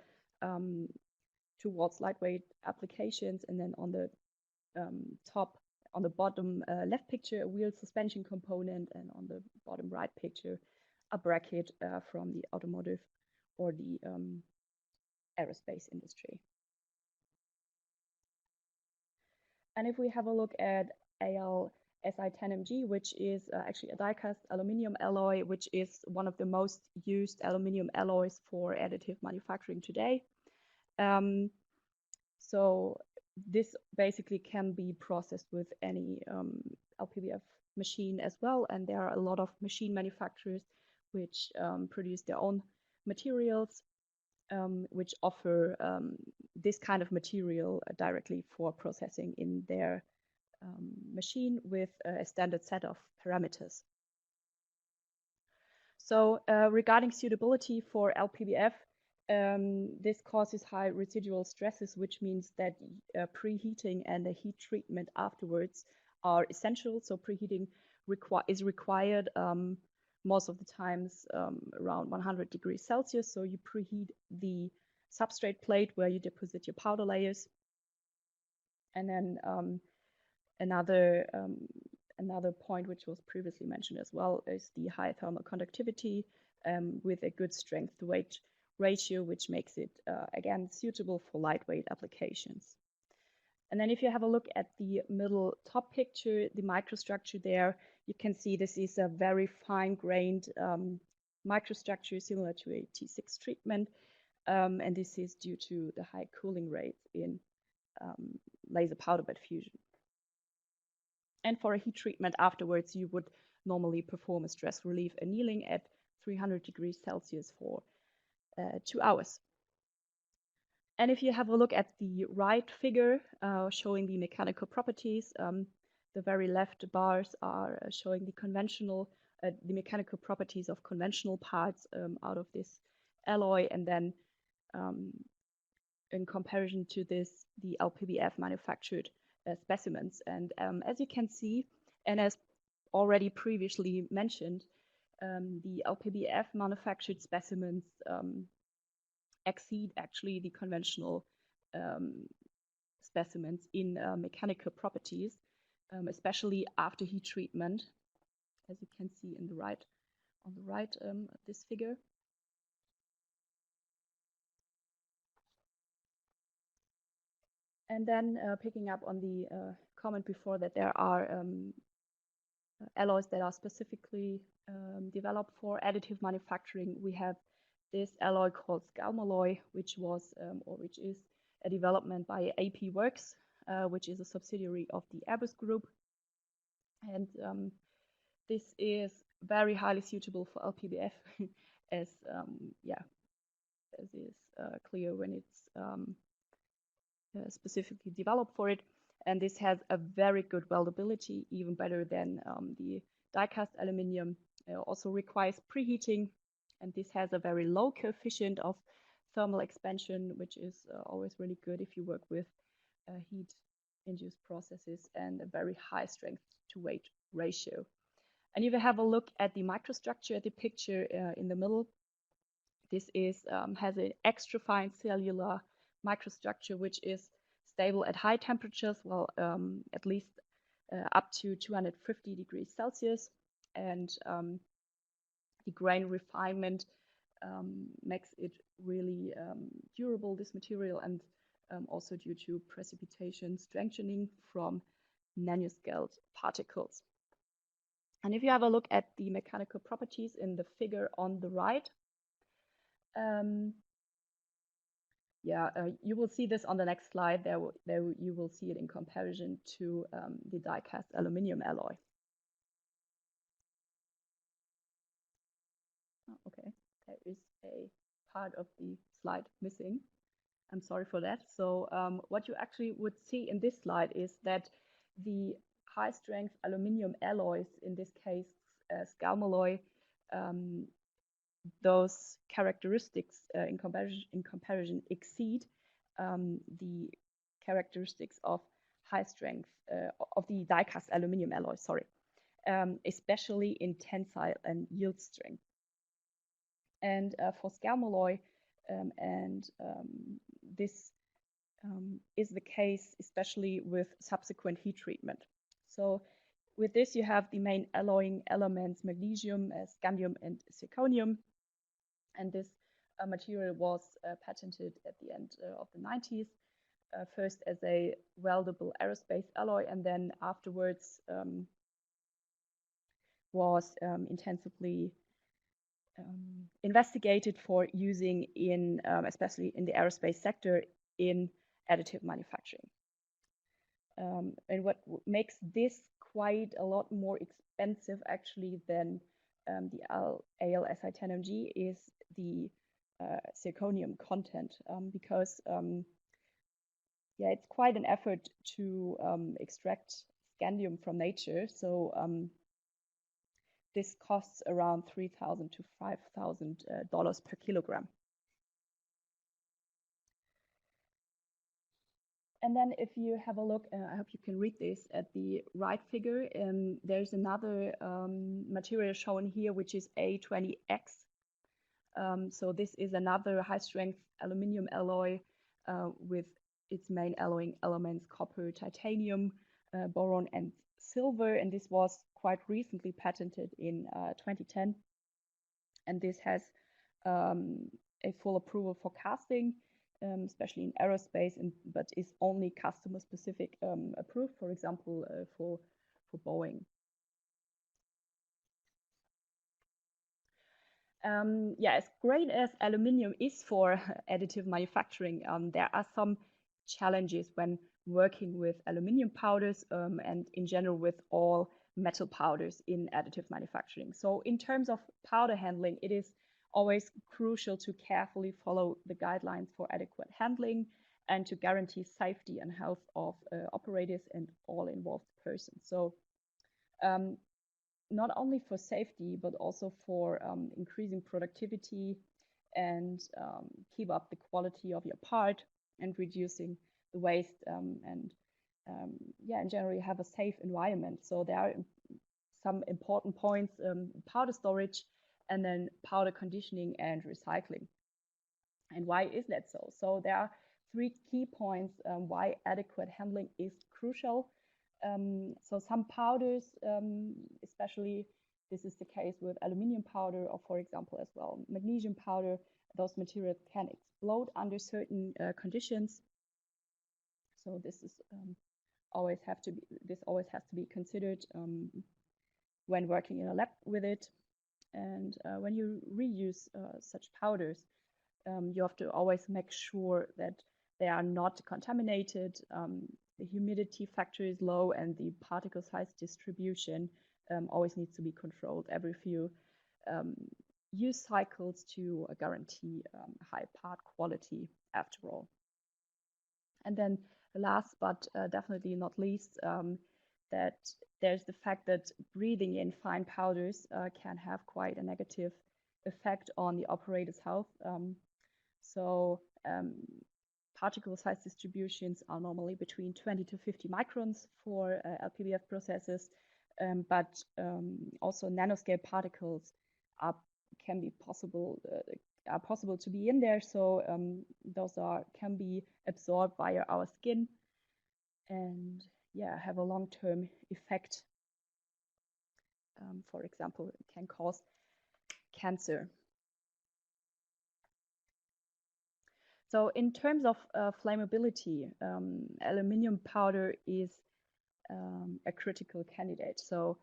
towards lightweight applications. And then on the on the bottom left picture, a wheel suspension component, and on the bottom right picture, a bracket from the automotive or the aerospace industry. And if we have a look at AL-Si10Mg, which is actually a die-cast aluminium alloy, which is one of the most used aluminium alloys for additive manufacturing today. So this basically can be processed with any Lpbf machine as well, and there are a lot of machine manufacturers which produce their own materials, which offer this kind of material directly for processing in their machine with a standard set of parameters. So regarding suitability for Lpbf, this causes high residual stresses, which means that preheating and a heat treatment afterwards are essential. So preheating is required most of the times around 100 degrees Celsius. So you preheat the substrate plate where you deposit your powder layers. And then another point which was previously mentioned as well is the high thermal conductivity with a good strength to weight ratio, which makes it again suitable for lightweight applications. And then if you have a look at the middle top picture, the microstructure there, you can see this is a very fine-grained microstructure similar to a T6 treatment, and this is due to the high cooling rates in laser powder bed fusion. And for a heat treatment afterwards, you would normally perform a stress relief annealing at 300 degrees Celsius for 2 hours. And if you have a look at the right figure showing the mechanical properties, the very left bars are showing the mechanical properties of conventional parts out of this alloy, and then in comparison to this, the Lpbf manufactured specimens. And as you can see, And as already previously mentioned, the Lpbf manufactured specimens exceed actually the conventional specimens in mechanical properties, especially after heat treatment, as you can see in the on the right this figure. And then picking up on the comment before that there are alloys that are specifically developed for additive manufacturing. We have this alloy called Scalmalloy, which was or which is a development by AP Works, which is a subsidiary of the Airbus Group. And this is very highly suitable for Lpbf, as is clear when it's specifically developed for it. And this has a very good weldability, even better than the die-cast aluminium. Also requires preheating, and this has a very low coefficient of thermal expansion, which is always really good if you work with heat-induced processes, and a very high strength-to-weight ratio. And if you have a look at the microstructure, the picture in the middle, this is has an extra fine cellular microstructure, which is stable at high temperatures, well, at least up to 250 degrees Celsius. And the grain refinement makes it really durable, this material, and also due to precipitation strengthening from nanoscaled particles. And if you have a look at the mechanical properties in the figure on the right, you will see this on the next slide. There you will see it in comparison to the die-cast aluminium alloy. Oh, okay, there is a part of the slide missing. I'm sorry for that. So what you actually would see in this slide is that the high-strength aluminium alloys, in this case Scalmalloy, those characteristics in comparison exceed the characteristics of high strength of the die-cast aluminium alloy, sorry, especially in tensile and yield strength. And for Scalmalloy, this is the case especially with subsequent heat treatment. So with this, you have the main alloying elements, magnesium, scandium, and zirconium. And this material was patented at the end of the 90s, first as a weldable aerospace alloy, and then afterwards was intensively investigated for using in, especially in the aerospace sector, in additive manufacturing. And what makes this quite a lot more expensive actually than the AlSi10mg is the zirconium content, because it's quite an effort to extract scandium from nature. So this costs around $3,000 to $5,000 per kilogram. And then if you have a look, I hope you can read this at the right figure, there's another material shown here, which is A20X. So this is another high-strength aluminium alloy with its main alloying elements copper, titanium, boron, and silver. And this was quite recently patented in 2010. And this has a full approval for casting, especially in aerospace, but is only customer-specific approved, for example, for Boeing. As great as aluminium is for additive manufacturing, there are some challenges when working with aluminium powders and in general with all metal powders in additive manufacturing. So in terms of powder handling, it is always crucial to carefully follow the guidelines for adequate handling and to guarantee safety and health of operators and all involved persons. So not only for safety, but also for increasing productivity and keep up the quality of your part and reducing the waste and in general have a safe environment. So there are some important points: powder storage, and then powder conditioning and recycling. And why is that so? So there are 3 key points why adequate handling is crucial. So some powders, especially this is the case with aluminium powder, or for example as well magnesium powder, those materials can explode under certain conditions. So this is always has to be considered when working in a lab with it. And when you reuse such powders, you have to always make sure that they are not contaminated, the humidity factor is low, and the particle size distribution always needs to be controlled every few use cycles to guarantee high part quality after all. And then last but definitely not least, that there's the fact that breathing in fine powders can have quite a negative effect on the operator's health. Particle size distributions are normally between 20 to 50 microns for Lpbf processes, but also nanoscale particles are possible to be in there. So those can be absorbed via our skin, and have a long-term effect. For example, it can cause cancer. So in terms of flammability, aluminium powder is a critical candidate. So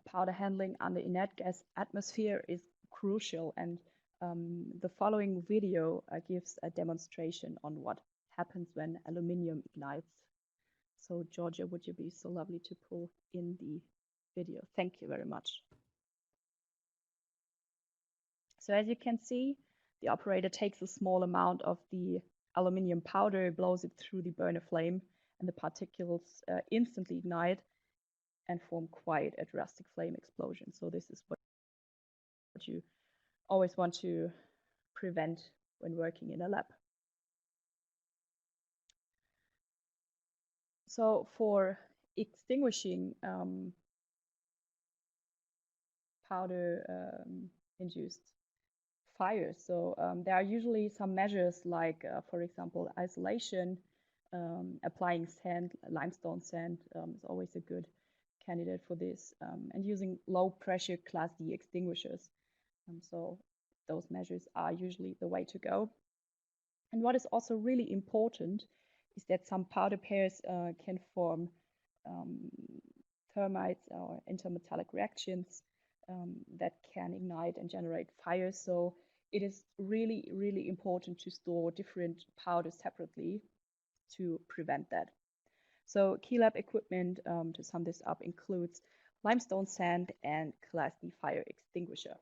powder handling under inert gas atmosphere is crucial, and the following video gives a demonstration on what happens when aluminium ignites. So Georgia, would you be so lovely to pull in the video? Thank you very much. So as you can see, the operator takes a small amount of the aluminium powder, blows it through the burner flame, and the particles instantly ignite and form quite a drastic flame explosion. So this is what you always want to prevent when working in a lab. So for extinguishing powder-induced fires, so there are usually some measures like, for example, isolation, applying sand, limestone sand is always a good candidate for this, and using low pressure Class D extinguishers. So those measures are usually the way to go. And what is also really important is that some powder pairs can form thermites or intermetallic reactions that can ignite and generate fires. So it is really, really important to store different powders separately to prevent that. So key lab equipment, to sum this up, includes limestone sand and Class D fire extinguisher.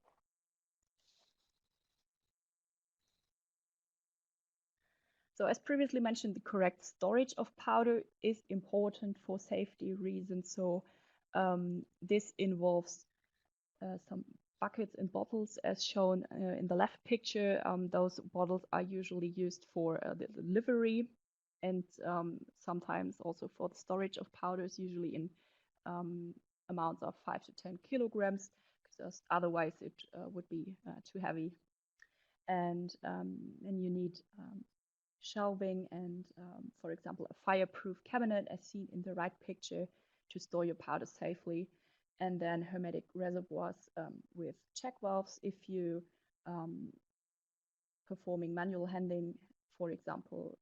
So as previously mentioned, the correct storage of powder is important for safety reasons. So this involves some buckets and bottles as shown in the left picture. Those bottles are usually used for the delivery, and sometimes also for the storage of powders, usually in amounts of 5 to 10 kilograms, because otherwise it would be too heavy. And then you need shelving and, for example, a fireproof cabinet as seen in the right picture to store your powder safely, and then hermetic reservoirs with check valves if you performing manual handling, for example,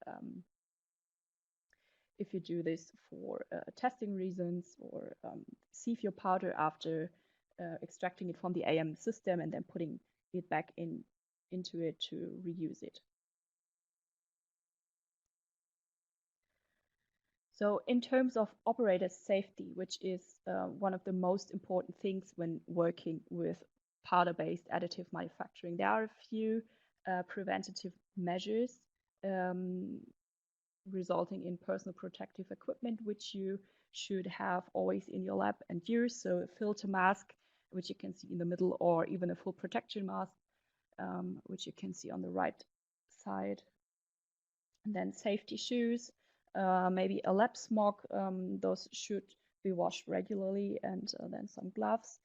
if you do this for testing reasons, or sieve your powder after extracting it from the AM system and then putting it back into it to reuse it. So in terms of operator safety, which is one of the most important things when working with powder-based additive manufacturing, there are a few preventative measures resulting in personal protective equipment, which you should have always in your lab and use. So a filter mask, which you can see in the middle, or even a full protection mask, which you can see on the right side. And then safety shoes, maybe a lab smock. Those should be washed regularly, and then some gloves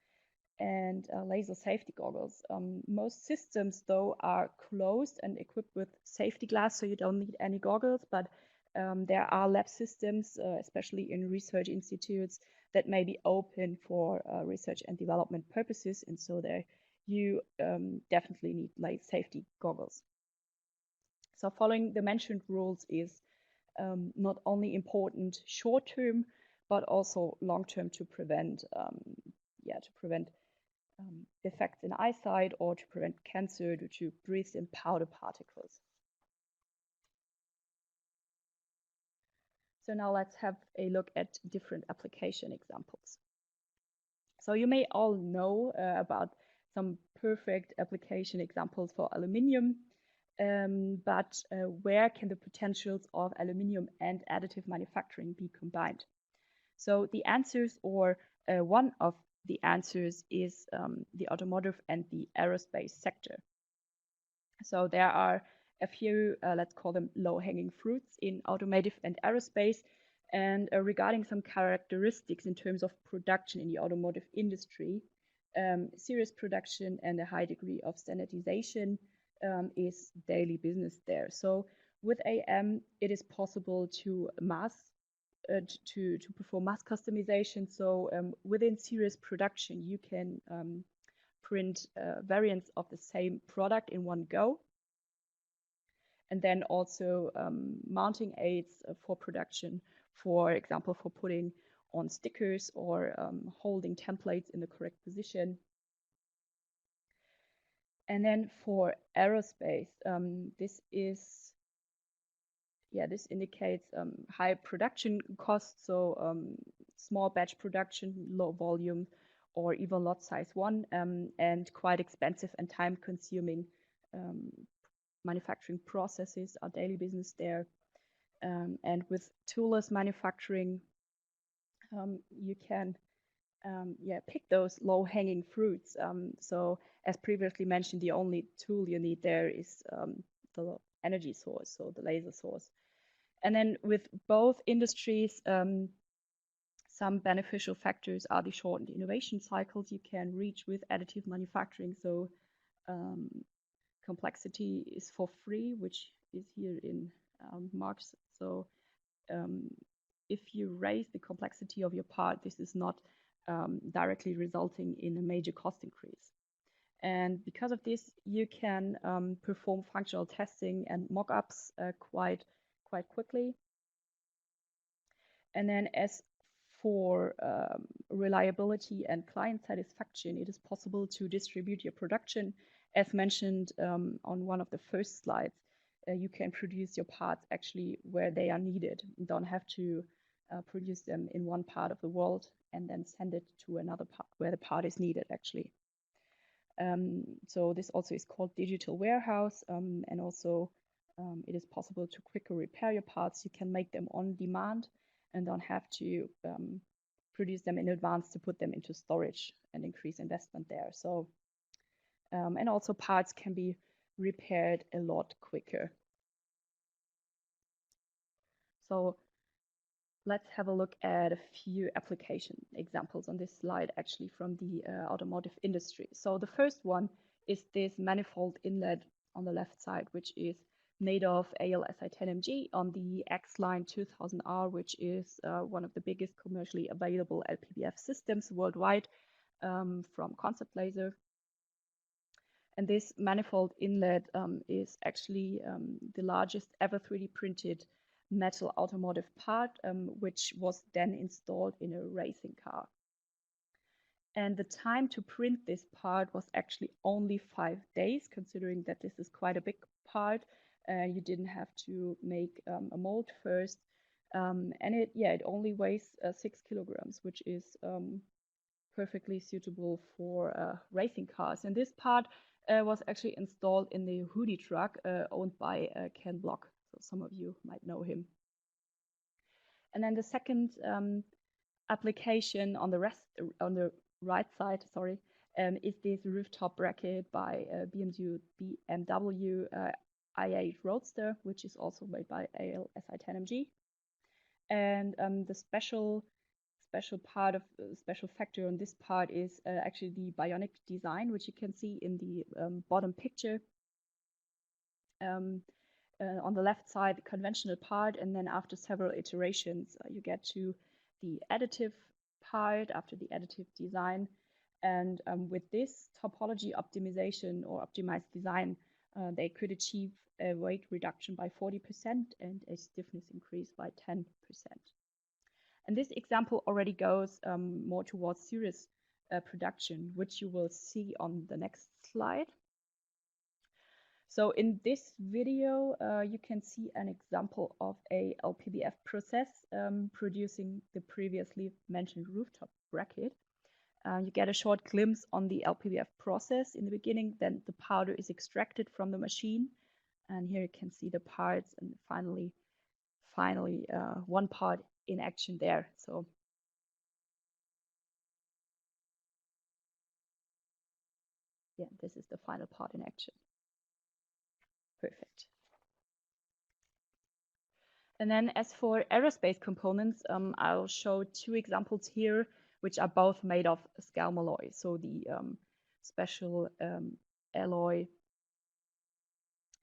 and laser safety goggles. Most systems, though, are closed and equipped with safety glass, so you don't need any goggles, but there are lab systems, especially in research institutes, that may be open for research and development purposes, and so there you definitely need like safety goggles. So following the mentioned rules is not only important short-term, but also long-term to prevent effects in eyesight or to prevent cancer due to breathed-in powder particles. So now let's have a look at different application examples. So you may all know about some perfect application examples for aluminium, but where can the potentials of aluminium and additive manufacturing be combined? So the answers, or one of the answers, is the automotive and the aerospace sector. So there are a few, let's call them low-hanging fruits in automotive and aerospace. And regarding some characteristics in terms of production in the automotive industry, serious production and a high degree of standardization is daily business there. So with AM, it is possible to perform mass customization. So within serious production, you can print variants of the same product in one go. And then also mounting aids for production, for example, for putting on stickers or holding templates in the correct position. And then for aerospace, this indicates high production costs, so small batch production, low volume, or even lot size 1, and quite expensive and time-consuming manufacturing processes are daily business there. And with toolless manufacturing, you can pick those low-hanging fruits. So as previously mentioned, the only tool you need there is the energy source, so the laser source. And then with both industries, some beneficial factors are the shortened innovation cycles you can reach with additive manufacturing. So complexity is for free, which is here in marks. So if you raise the complexity of your part, this is not directly resulting in a major cost increase. And because of this, you can perform functional testing and mock-ups quite quickly. And then as for reliability and client satisfaction, it is possible to distribute your production. As mentioned on one of the first slides, you can produce your parts actually where they are needed. You don't have to produce them in one part of the world and then send it to another part where the part is needed actually. So this also is called digital warehouse, and also it is possible to quicker repair your parts. You can make them on demand and don't have to produce them in advance to put them into storage and increase investment there. So, and also parts can be repaired a lot quicker. So let's have a look at a few application examples on this slide, actually from the automotive industry. So the first one is this manifold inlet on the left side, which is made of AlSi10Mg on the X-Line 2000R, which is one of the biggest commercially available Lpbf systems worldwide from concept laser. And this manifold inlet is actually the largest ever 3D printed metal automotive part, which was then installed in a racing car. And the time to print this part was actually only 5 days, considering that this is quite a big part. You didn't have to make a mold first, and it only weighs 6 kilograms, which is perfectly suitable for racing cars. And this part was actually installed in the Hoodie truck owned by Ken Block. So some of you might know him. And then the second application on the right side, is this rooftop bracket by BMW i8 Roadster, which is also made by AlSi10Mg. And the special special factor on this part is actually the bionic design, which you can see in the bottom picture. On the left side, the conventional part, and then after several iterations, you get to the additive part after the additive design. And with this topology optimization or optimized design, they could achieve a weight reduction by 40% and a stiffness increase by 10%. And this example already goes more towards serious production, which you will see on the next slide. So in this video, you can see an example of a Lpbf process producing the previously mentioned rooftop bracket. You get a short glimpse on the Lpbf process in the beginning, then the powder is extracted from the machine. And here you can see the parts and finally one part in action there. So yeah, this is the final part in action. Perfect. And then as for aerospace components, I'll show two examples here, which are both made of scalm alloy. So the special alloy,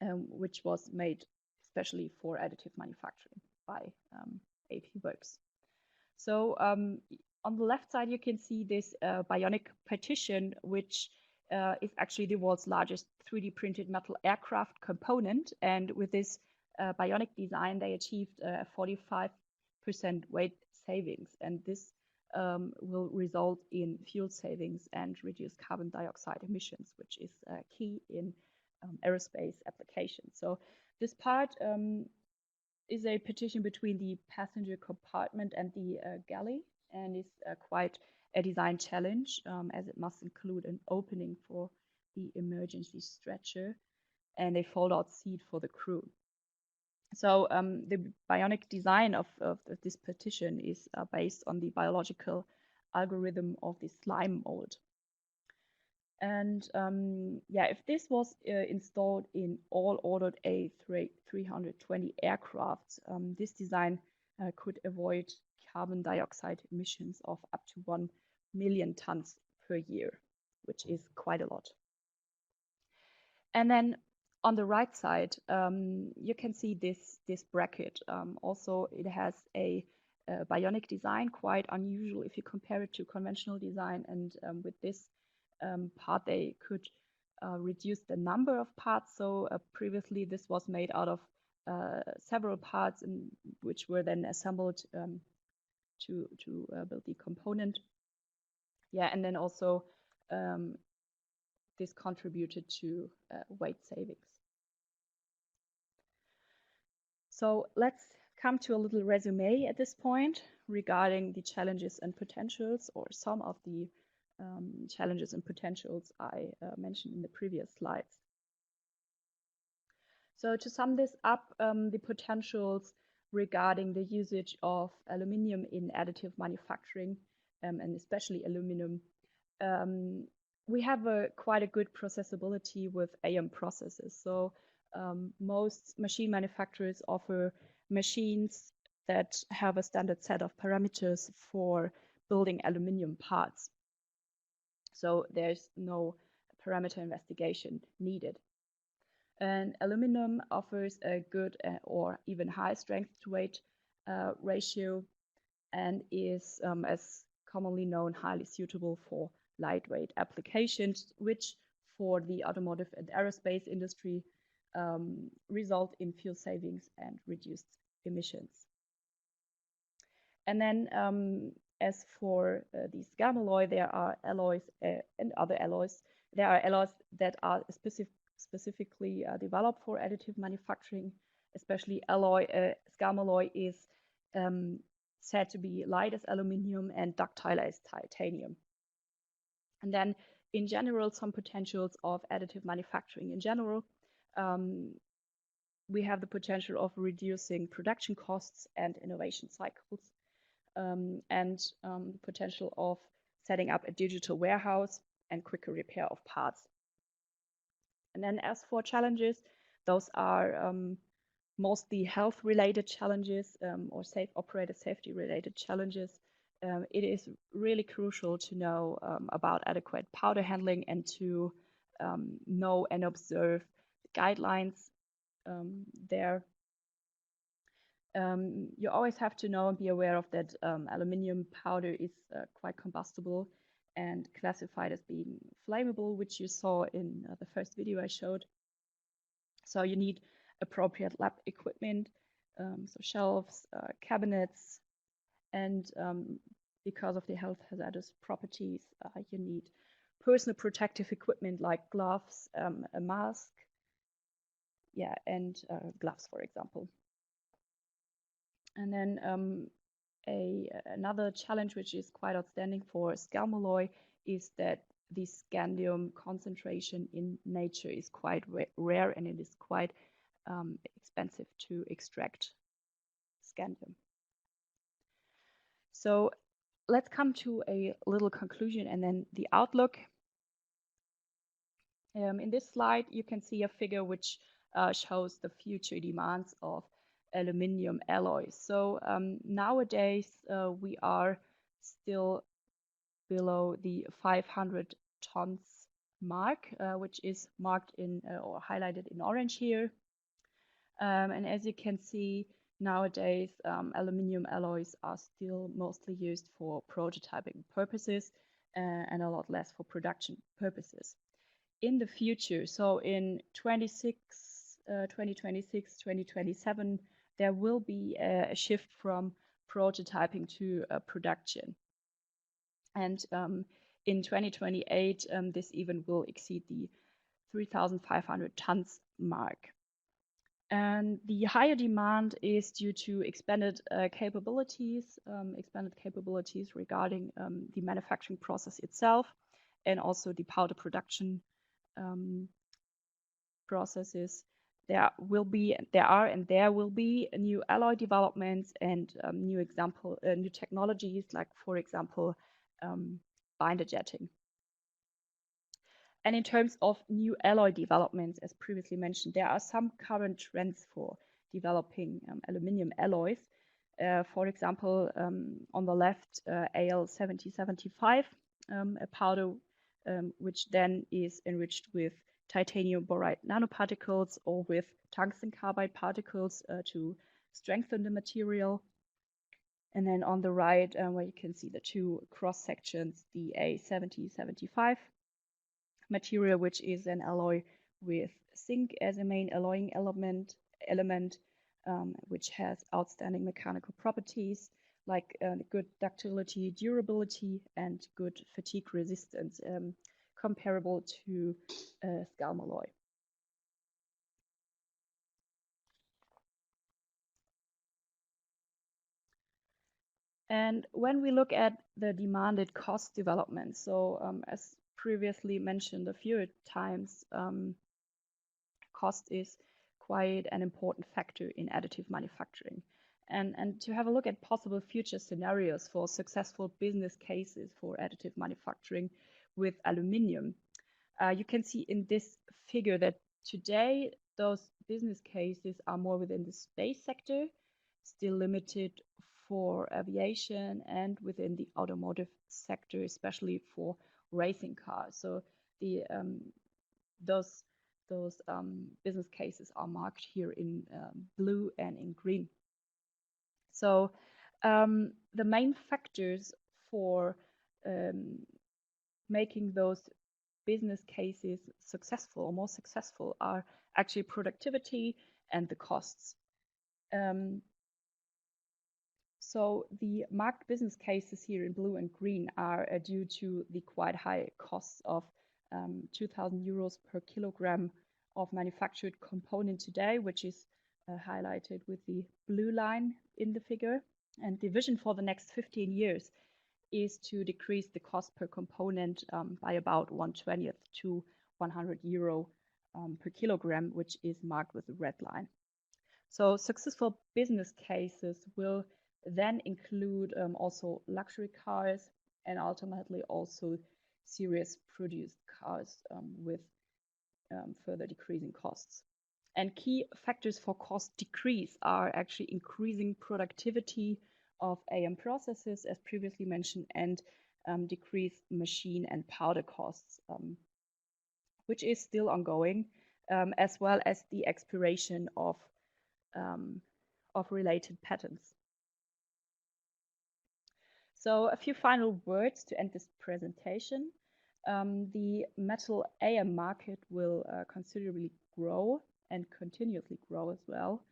which was made especially for additive manufacturing by AP Works. So on the left side, you can see this bionic partition, which is actually the world's largest 3D printed metal aircraft component. And with this bionic design, they achieved a 45% weight savings. And this will result in fuel savings and reduce carbon dioxide emissions, which is key in aerospace applications. So this part is a partition between the passenger compartment and the galley, and is quite a design challenge as it must include an opening for the emergency stretcher and a fold-out seat for the crew. So the bionic design of this partition is based on the biological algorithm of the slime mold. And yeah, if this was installed in all ordered A320 aircraft, this design could avoid carbon dioxide emissions of up to 1 million tons per year, which is quite a lot. And then on the right side, you can see this bracket. Also, it has a bionic design, quite unusual if you compare it to conventional design. And with this part, they could reduce the number of parts. So previously, this was made out of several parts, which were then assembled to build the component. Yeah, and then also this contributed to weight savings. So let's come to a little resume at this point regarding the challenges and potentials, or some of the challenges and potentials I mentioned in the previous slides. So to sum this up, the potentials regarding the usage of aluminium in additive manufacturing, and especially aluminum, we have quite a good processability with Ibm processes. So most machine manufacturers offer machines that have a standard set of parameters for building aluminium parts. So there's no parameter investigation needed. And aluminum offers a good or even high strength to weight ratio, and is, as commonly known, highly suitable for lightweight applications, which for the automotive and aerospace industry result in fuel savings and reduced emissions. And then as for the scalm alloy, there are alloys and other alloys. There are alloys that are specifically developed for additive manufacturing, especially scalm alloy is said to be light as aluminium and ductile as titanium. And then in general, some potentials of additive manufacturing in general. We have the potential of reducing production costs and innovation cycles, and the potential of setting up a digital warehouse and quicker repair of parts. And then as for challenges, those are mostly health-related challenges or operator safety-related challenges, it is really crucial to know about adequate powder handling and to know and observe the guidelines there. You always have to know and be aware of that aluminium powder is quite combustible and classified as being flammable, which you saw in the first video I showed. So you need appropriate lab equipment, so shelves, cabinets, and because of the health hazardous properties, you need personal protective equipment like gloves, a mask, and gloves, for example. And then another challenge which is quite outstanding for scalmalloy is that the scandium concentration in nature is quite rare, and it is quite expensive to extract scandium. So let's come to a little conclusion and then the outlook. In this slide, you can see a figure which shows the future demands of aluminium alloys. So nowadays, we are still below the 500 tons mark, which is marked in or highlighted in orange here. And as you can see, nowadays, aluminium alloys are still mostly used for prototyping purposes and a lot less for production purposes. In the future, so in 2026, 2027, there will be a shift from prototyping to production. And in 2028, this even will exceed the 3,500 tons mark. And the higher demand is due to expanded capabilities regarding the manufacturing process itself, and also the powder production processes. There will be new alloy developments and new technologies, like, for example, binder jetting. And in terms of new alloy developments, as previously mentioned, there are some current trends for developing aluminium alloys. For example, on the left, AL7075, a powder which then is enriched with titanium boride nanoparticles or with tungsten carbide particles to strengthen the material. And then on the right, where you can see the two cross sections, the A7075 material, which is an alloy with zinc as a main alloying element, which has outstanding mechanical properties like good ductility, durability, and good fatigue resistance, comparable to scalmalloy. And when we look at the demanded cost development, so as previously mentioned a few times, cost is quite an important factor in additive manufacturing. And to have a look at possible future scenarios for successful business cases for additive manufacturing with aluminium, you can see in this figure that today those business cases are more within the space sector, still limited for aviation, and within the automotive sector, especially for racing cars. So the those business cases are marked here in blue and in green. So the main factors for making those business cases successful or more successful are actually productivity and the costs. So the marked business cases here in blue and green are due to the quite high costs of 2,000 euros per kilogram of manufactured component today, which is highlighted with the blue line in the figure. And the vision for the next 15 years is to decrease the cost per component by about 1/20 to 100 euro per kilogram, which is marked with the red line. So successful business cases will then include also luxury cars and ultimately also series produced cars with further decreasing costs. And key factors for cost decrease are actually increasing productivity of AM processes, as previously mentioned, and decrease machine and powder costs, which is still ongoing, as well as the expiration of related patents. So a few final words to end this presentation. The metal AM market will considerably grow and continuously grow as well,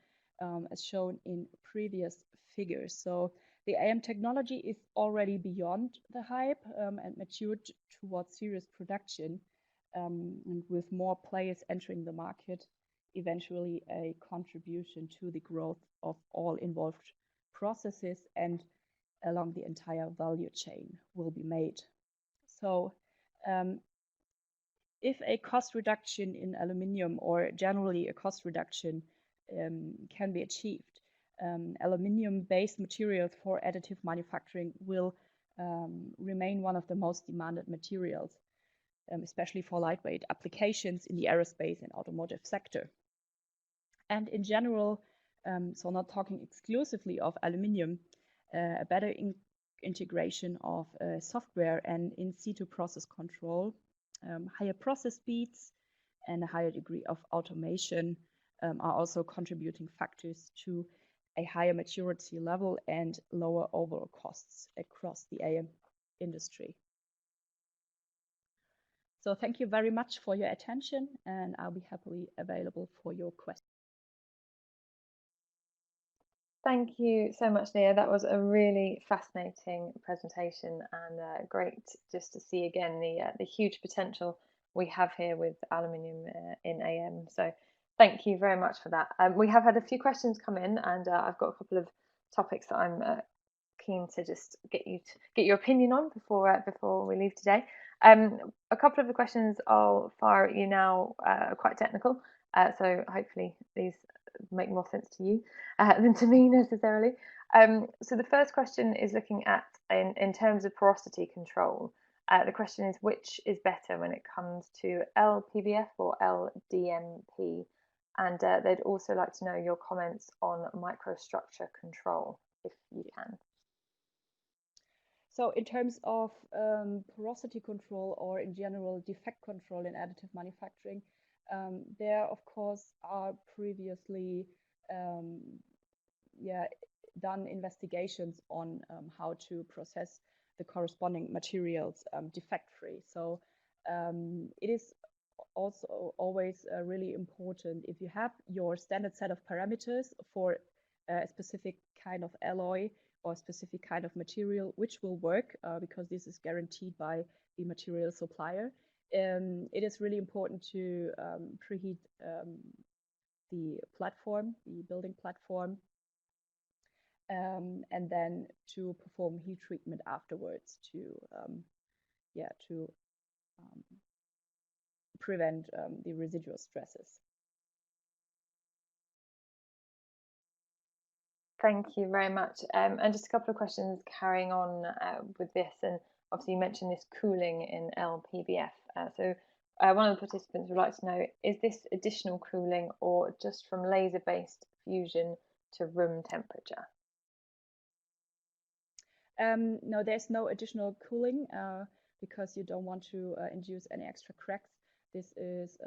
as shown in previous figures. So the AM technology is already beyond the hype and matured towards serious production, and with more players entering the market, eventually a contribution to the growth of all involved processes and along the entire value chain will be made. So if a cost reduction in aluminium, or generally a cost reduction, can be achieved, aluminium-based materials for additive manufacturing will remain one of the most demanded materials, especially for lightweight applications in the aerospace and automotive sector. And in general, so not talking exclusively of aluminium, a better integration of software and in situ process control, higher process speeds, and a higher degree of automation are also contributing factors to a higher maturity level and lower overall costs across the AM industry. So thank you very much for your attention, and I'll be happily available for your questions. Thank you so much, Nia. That was a really fascinating presentation, and great just to see again the huge potential we have here with aluminium in AM. So thank you very much for that. We have had a few questions come in, and I've got a couple of topics that I'm keen to just get your opinion on before we leave today. A couple of the questions I'll fire at you now are quite technical, so hopefully these make more sense to you than to me necessarily. So the first question is looking at in terms of porosity control. The question is, which is better when it comes to Lpbf or LDMP? And they'd also like to know your comments on microstructure control, if you can. So in terms of porosity control, or in general defect control in additive manufacturing, there of course are previously done investigations on how to process the corresponding materials defect-free. So it is also always really important, if you have your standard set of parameters for a specific kind of alloy or a specific kind of material, which will work because this is guaranteed by the material supplier. It is really important to preheat the platform, the building platform, and then to perform heat treatment afterwards to prevent the residual stresses. Thank you very much. And just a couple of questions carrying on with this. And obviously you mentioned this cooling in Lpbf. So one of the participants would like to know, is this additional cooling or just from laser-based fusion to room temperature? No, there's no additional cooling because you don't want to induce any extra cracks. This is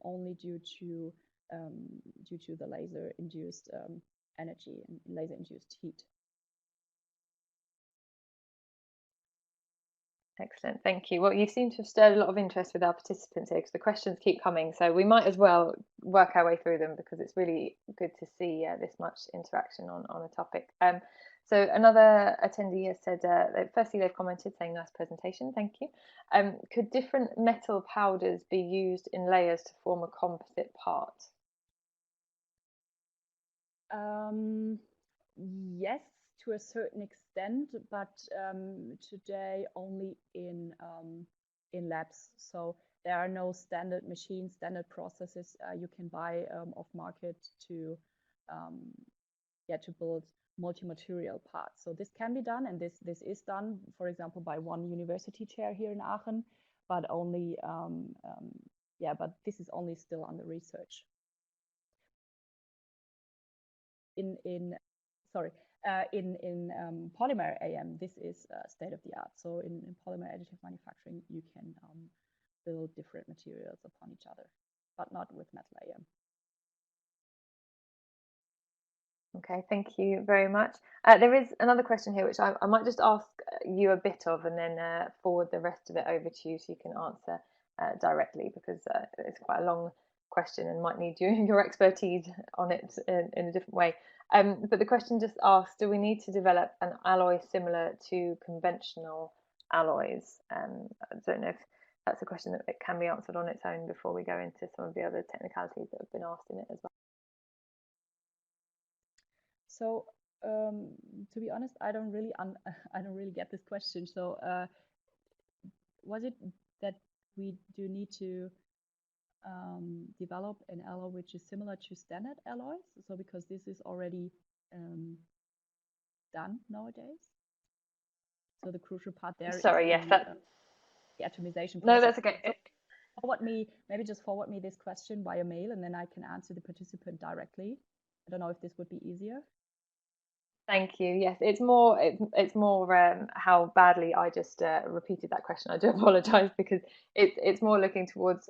only due to the laser-induced energy and laser-induced heat. Excellent, thank you. Well, you seem to have stirred a lot of interest with our participants here because the questions keep coming, so we might as well work our way through them because it's really good to see this much interaction on a topic. So another attendee has said, firstly they've commented saying nice presentation, thank you. Could different metal powders be used in layers to form a composite part? Yes, to a certain extent, but today only in labs. So there are no standard machines, standard processes you can buy off market to build multi-material parts. So this can be done, and this is done, for example, by one university chair here in Aachen, but only but this is only still under research. sorry, in polymer AM, this is state of the art. So in polymer additive manufacturing, you can build different materials upon each other, but not with metal AM. Okay, thank you very much. There is another question here, which I might just ask you a bit of, and then forward the rest of it over to you so you can answer directly, because it's quite a long question and might need your expertise on it in a different way. But the question just asks, do we need to develop an alloy similar to conventional alloys? I don't know if that's a question that it can be answered on its own before we go into some of the other technicalities that have been asked in it as well. So to be honest, I don't really get this question. So was it that we do need to develop an alloy which is similar to standard alloys? So because this is already done nowadays. So the crucial part there Sorry, is yes, the atomization process. No, that's okay. So maybe forward me this question via mail, and then I can answer the participant directly. I don't know if this would be easier. Thank you. Yes, it's more how badly I just repeated that question. I do apologise, because it's more looking towards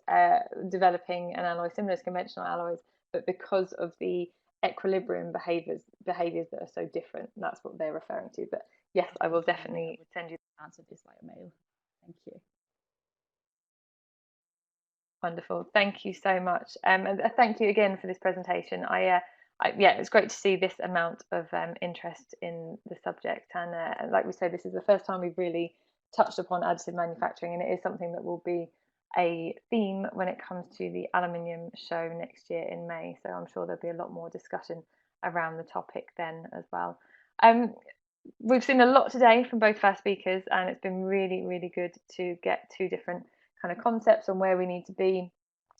developing an alloy similar to conventional alloys, but because of the equilibrium behaviours that are so different. That's what they're referring to. But yes, I will definitely send you answer this via mail. Thank you. Wonderful. Thank you so much. And thank you again for this presentation. Yeah, it's great to see this amount of interest in the subject. And like we said, this is the first time we've really touched upon additive manufacturing, and it is something that will be a theme when it comes to the aluminium show next year in May. So I'm sure there'll be a lot more discussion around the topic then as well. We've seen a lot today from both of our speakers, and it's been really, really good to get two different kind of concepts on where we need to be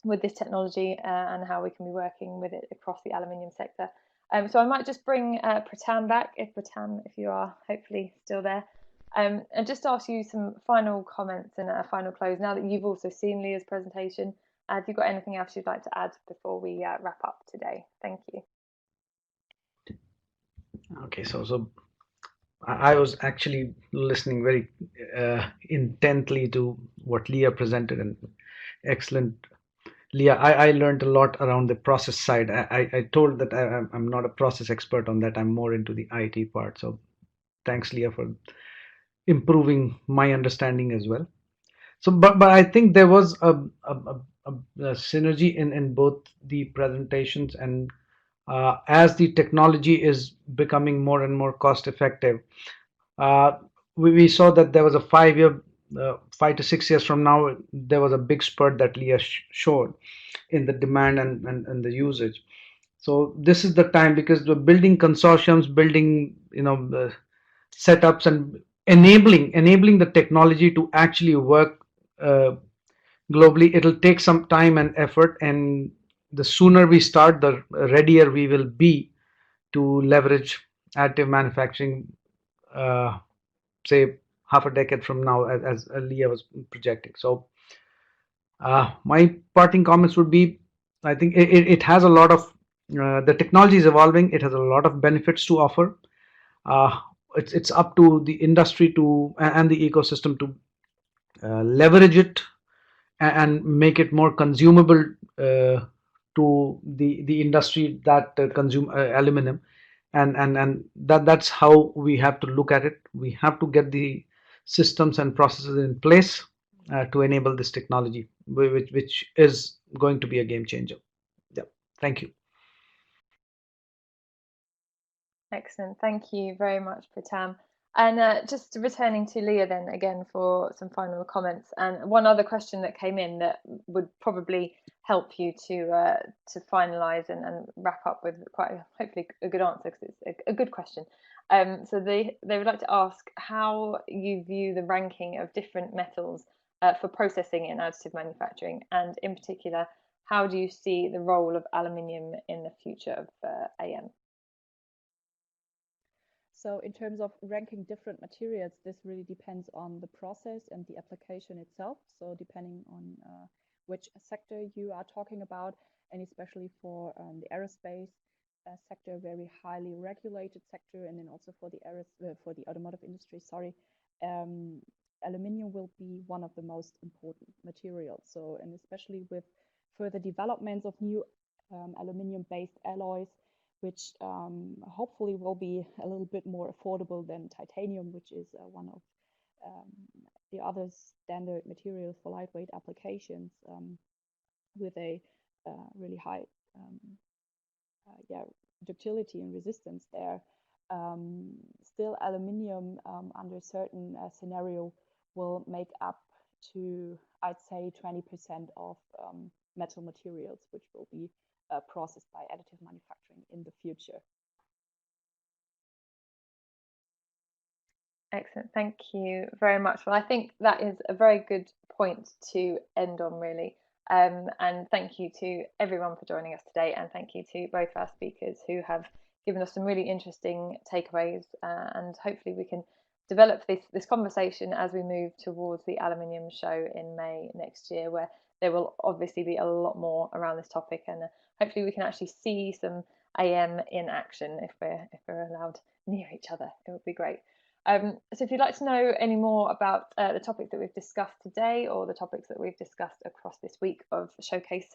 with this technology and how we can be working with it across the aluminium sector. So I might just bring Pratam back, if you are hopefully still there, and just ask you some final comments and a final close. Now that you've also seen Leah's presentation, have you got anything else you'd like to add before we wrap up today? Thank you. Okay, so I was actually listening very intently to what Leah presented, and excellent. Leah, I learned a lot around the process side. I told that I'm not a process expert on that. I'm more into the IT part. So thanks, Leah, for improving my understanding as well. So, but I think there was a synergy in both the presentations, and as the technology is becoming more and more cost effective, we saw that there was a 5 to 6 years from now, there was a big spurt that Leah showed in the demand and the usage. So this is the time, because we're building consortiums, building setups, and enabling the technology to actually work globally. It'll take some time and effort, and the sooner we start, the readier we will be to leverage additive manufacturing, say half a decade from now, as Leah was projecting. So my parting comments would be, I think it has a lot of, the technology is evolving, it has a lot of benefits to offer. It's up to the industry and the ecosystem to leverage it and make it more consumable to the industry that consume aluminum, and that's how we have to look at it. We have to get the systems and processes in place to enable this technology, which is going to be a game changer. Yeah, thank you. Excellent. Thank you very much, Pratam. And just returning to Leah then again for some final comments, and one other question that came in that would probably help you to finalise and wrap up with hopefully a good answer, because it's a good question. So they would like to ask how you view the ranking of different metals for processing in additive manufacturing, and in particular, how do you see the role of aluminium in the future of AM? So in terms of ranking different materials, this really depends on the process and the application itself. So depending on which sector you are talking about, and especially for the aerospace, sector, very highly regulated sector, and then also for the automotive industry, sorry, aluminium will be one of the most important materials. So, and especially with further developments of new aluminium-based alloys, which hopefully will be a little bit more affordable than titanium, which is one of the other standard materials for lightweight applications, with a really high ductility and resistance there. Still, aluminium under certain scenario will make up to, I'd say, 20% of metal materials, which will be processed by additive manufacturing in the future. Excellent, thank you very much. Well, I think that is a very good point to end on, really. And thank you to everyone for joining us today, and thank you to both our speakers who have given us some really interesting takeaways, and hopefully we can develop this conversation as we move towards the Aluminium Show in May next year, where there will obviously be a lot more around this topic, and hopefully we can actually see some AM in action if we're allowed near each other. It would be great. So if you'd like to know any more about the topics that we've discussed today, or the topics that we've discussed across this week of showcase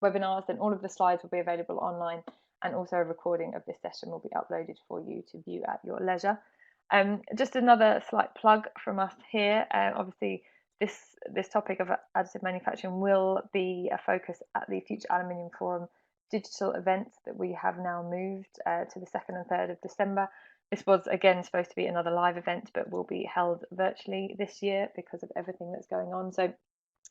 webinars, then all of the slides will be available online, and also a recording of this session will be uploaded for you to view at your leisure. Just another slight plug from us here. Obviously, this topic of additive manufacturing will be a focus at the Future Aluminium Forum digital event that we have now moved to the 2nd and 3rd of December. This was again supposed to be another live event, but will be held virtually this year because of everything that's going on. So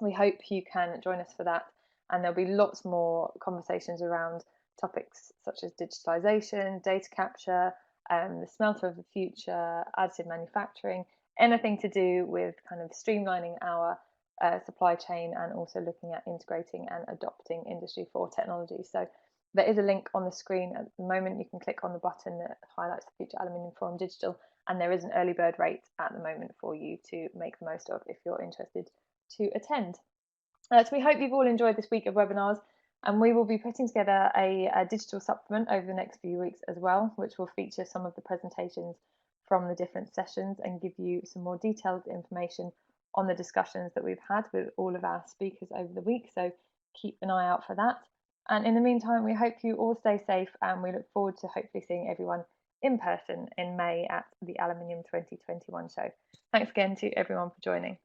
we hope you can join us for that, and there'll be lots more conversations around topics such as digitalization, data capture, the smelter of the future, additive manufacturing, anything to do with kind of streamlining our supply chain, and also looking at integrating and adopting Industry 4 technology. So there is a link on the screen at the moment. You can click on the button that highlights the Future Aluminium Forum Digital, and there is an early bird rate at the moment for you to make the most of if you're interested to attend. So we hope you've all enjoyed this week of webinars, and we will be putting together a digital supplement over the next few weeks as well, which will feature some of the presentations from the different sessions and give you some more detailed information on the discussions that we've had with all of our speakers over the week. So keep an eye out for that. And in the meantime, we hope you all stay safe, and we look forward to hopefully seeing everyone in person in May at the Aluminium 2021 show. Thanks again to everyone for joining.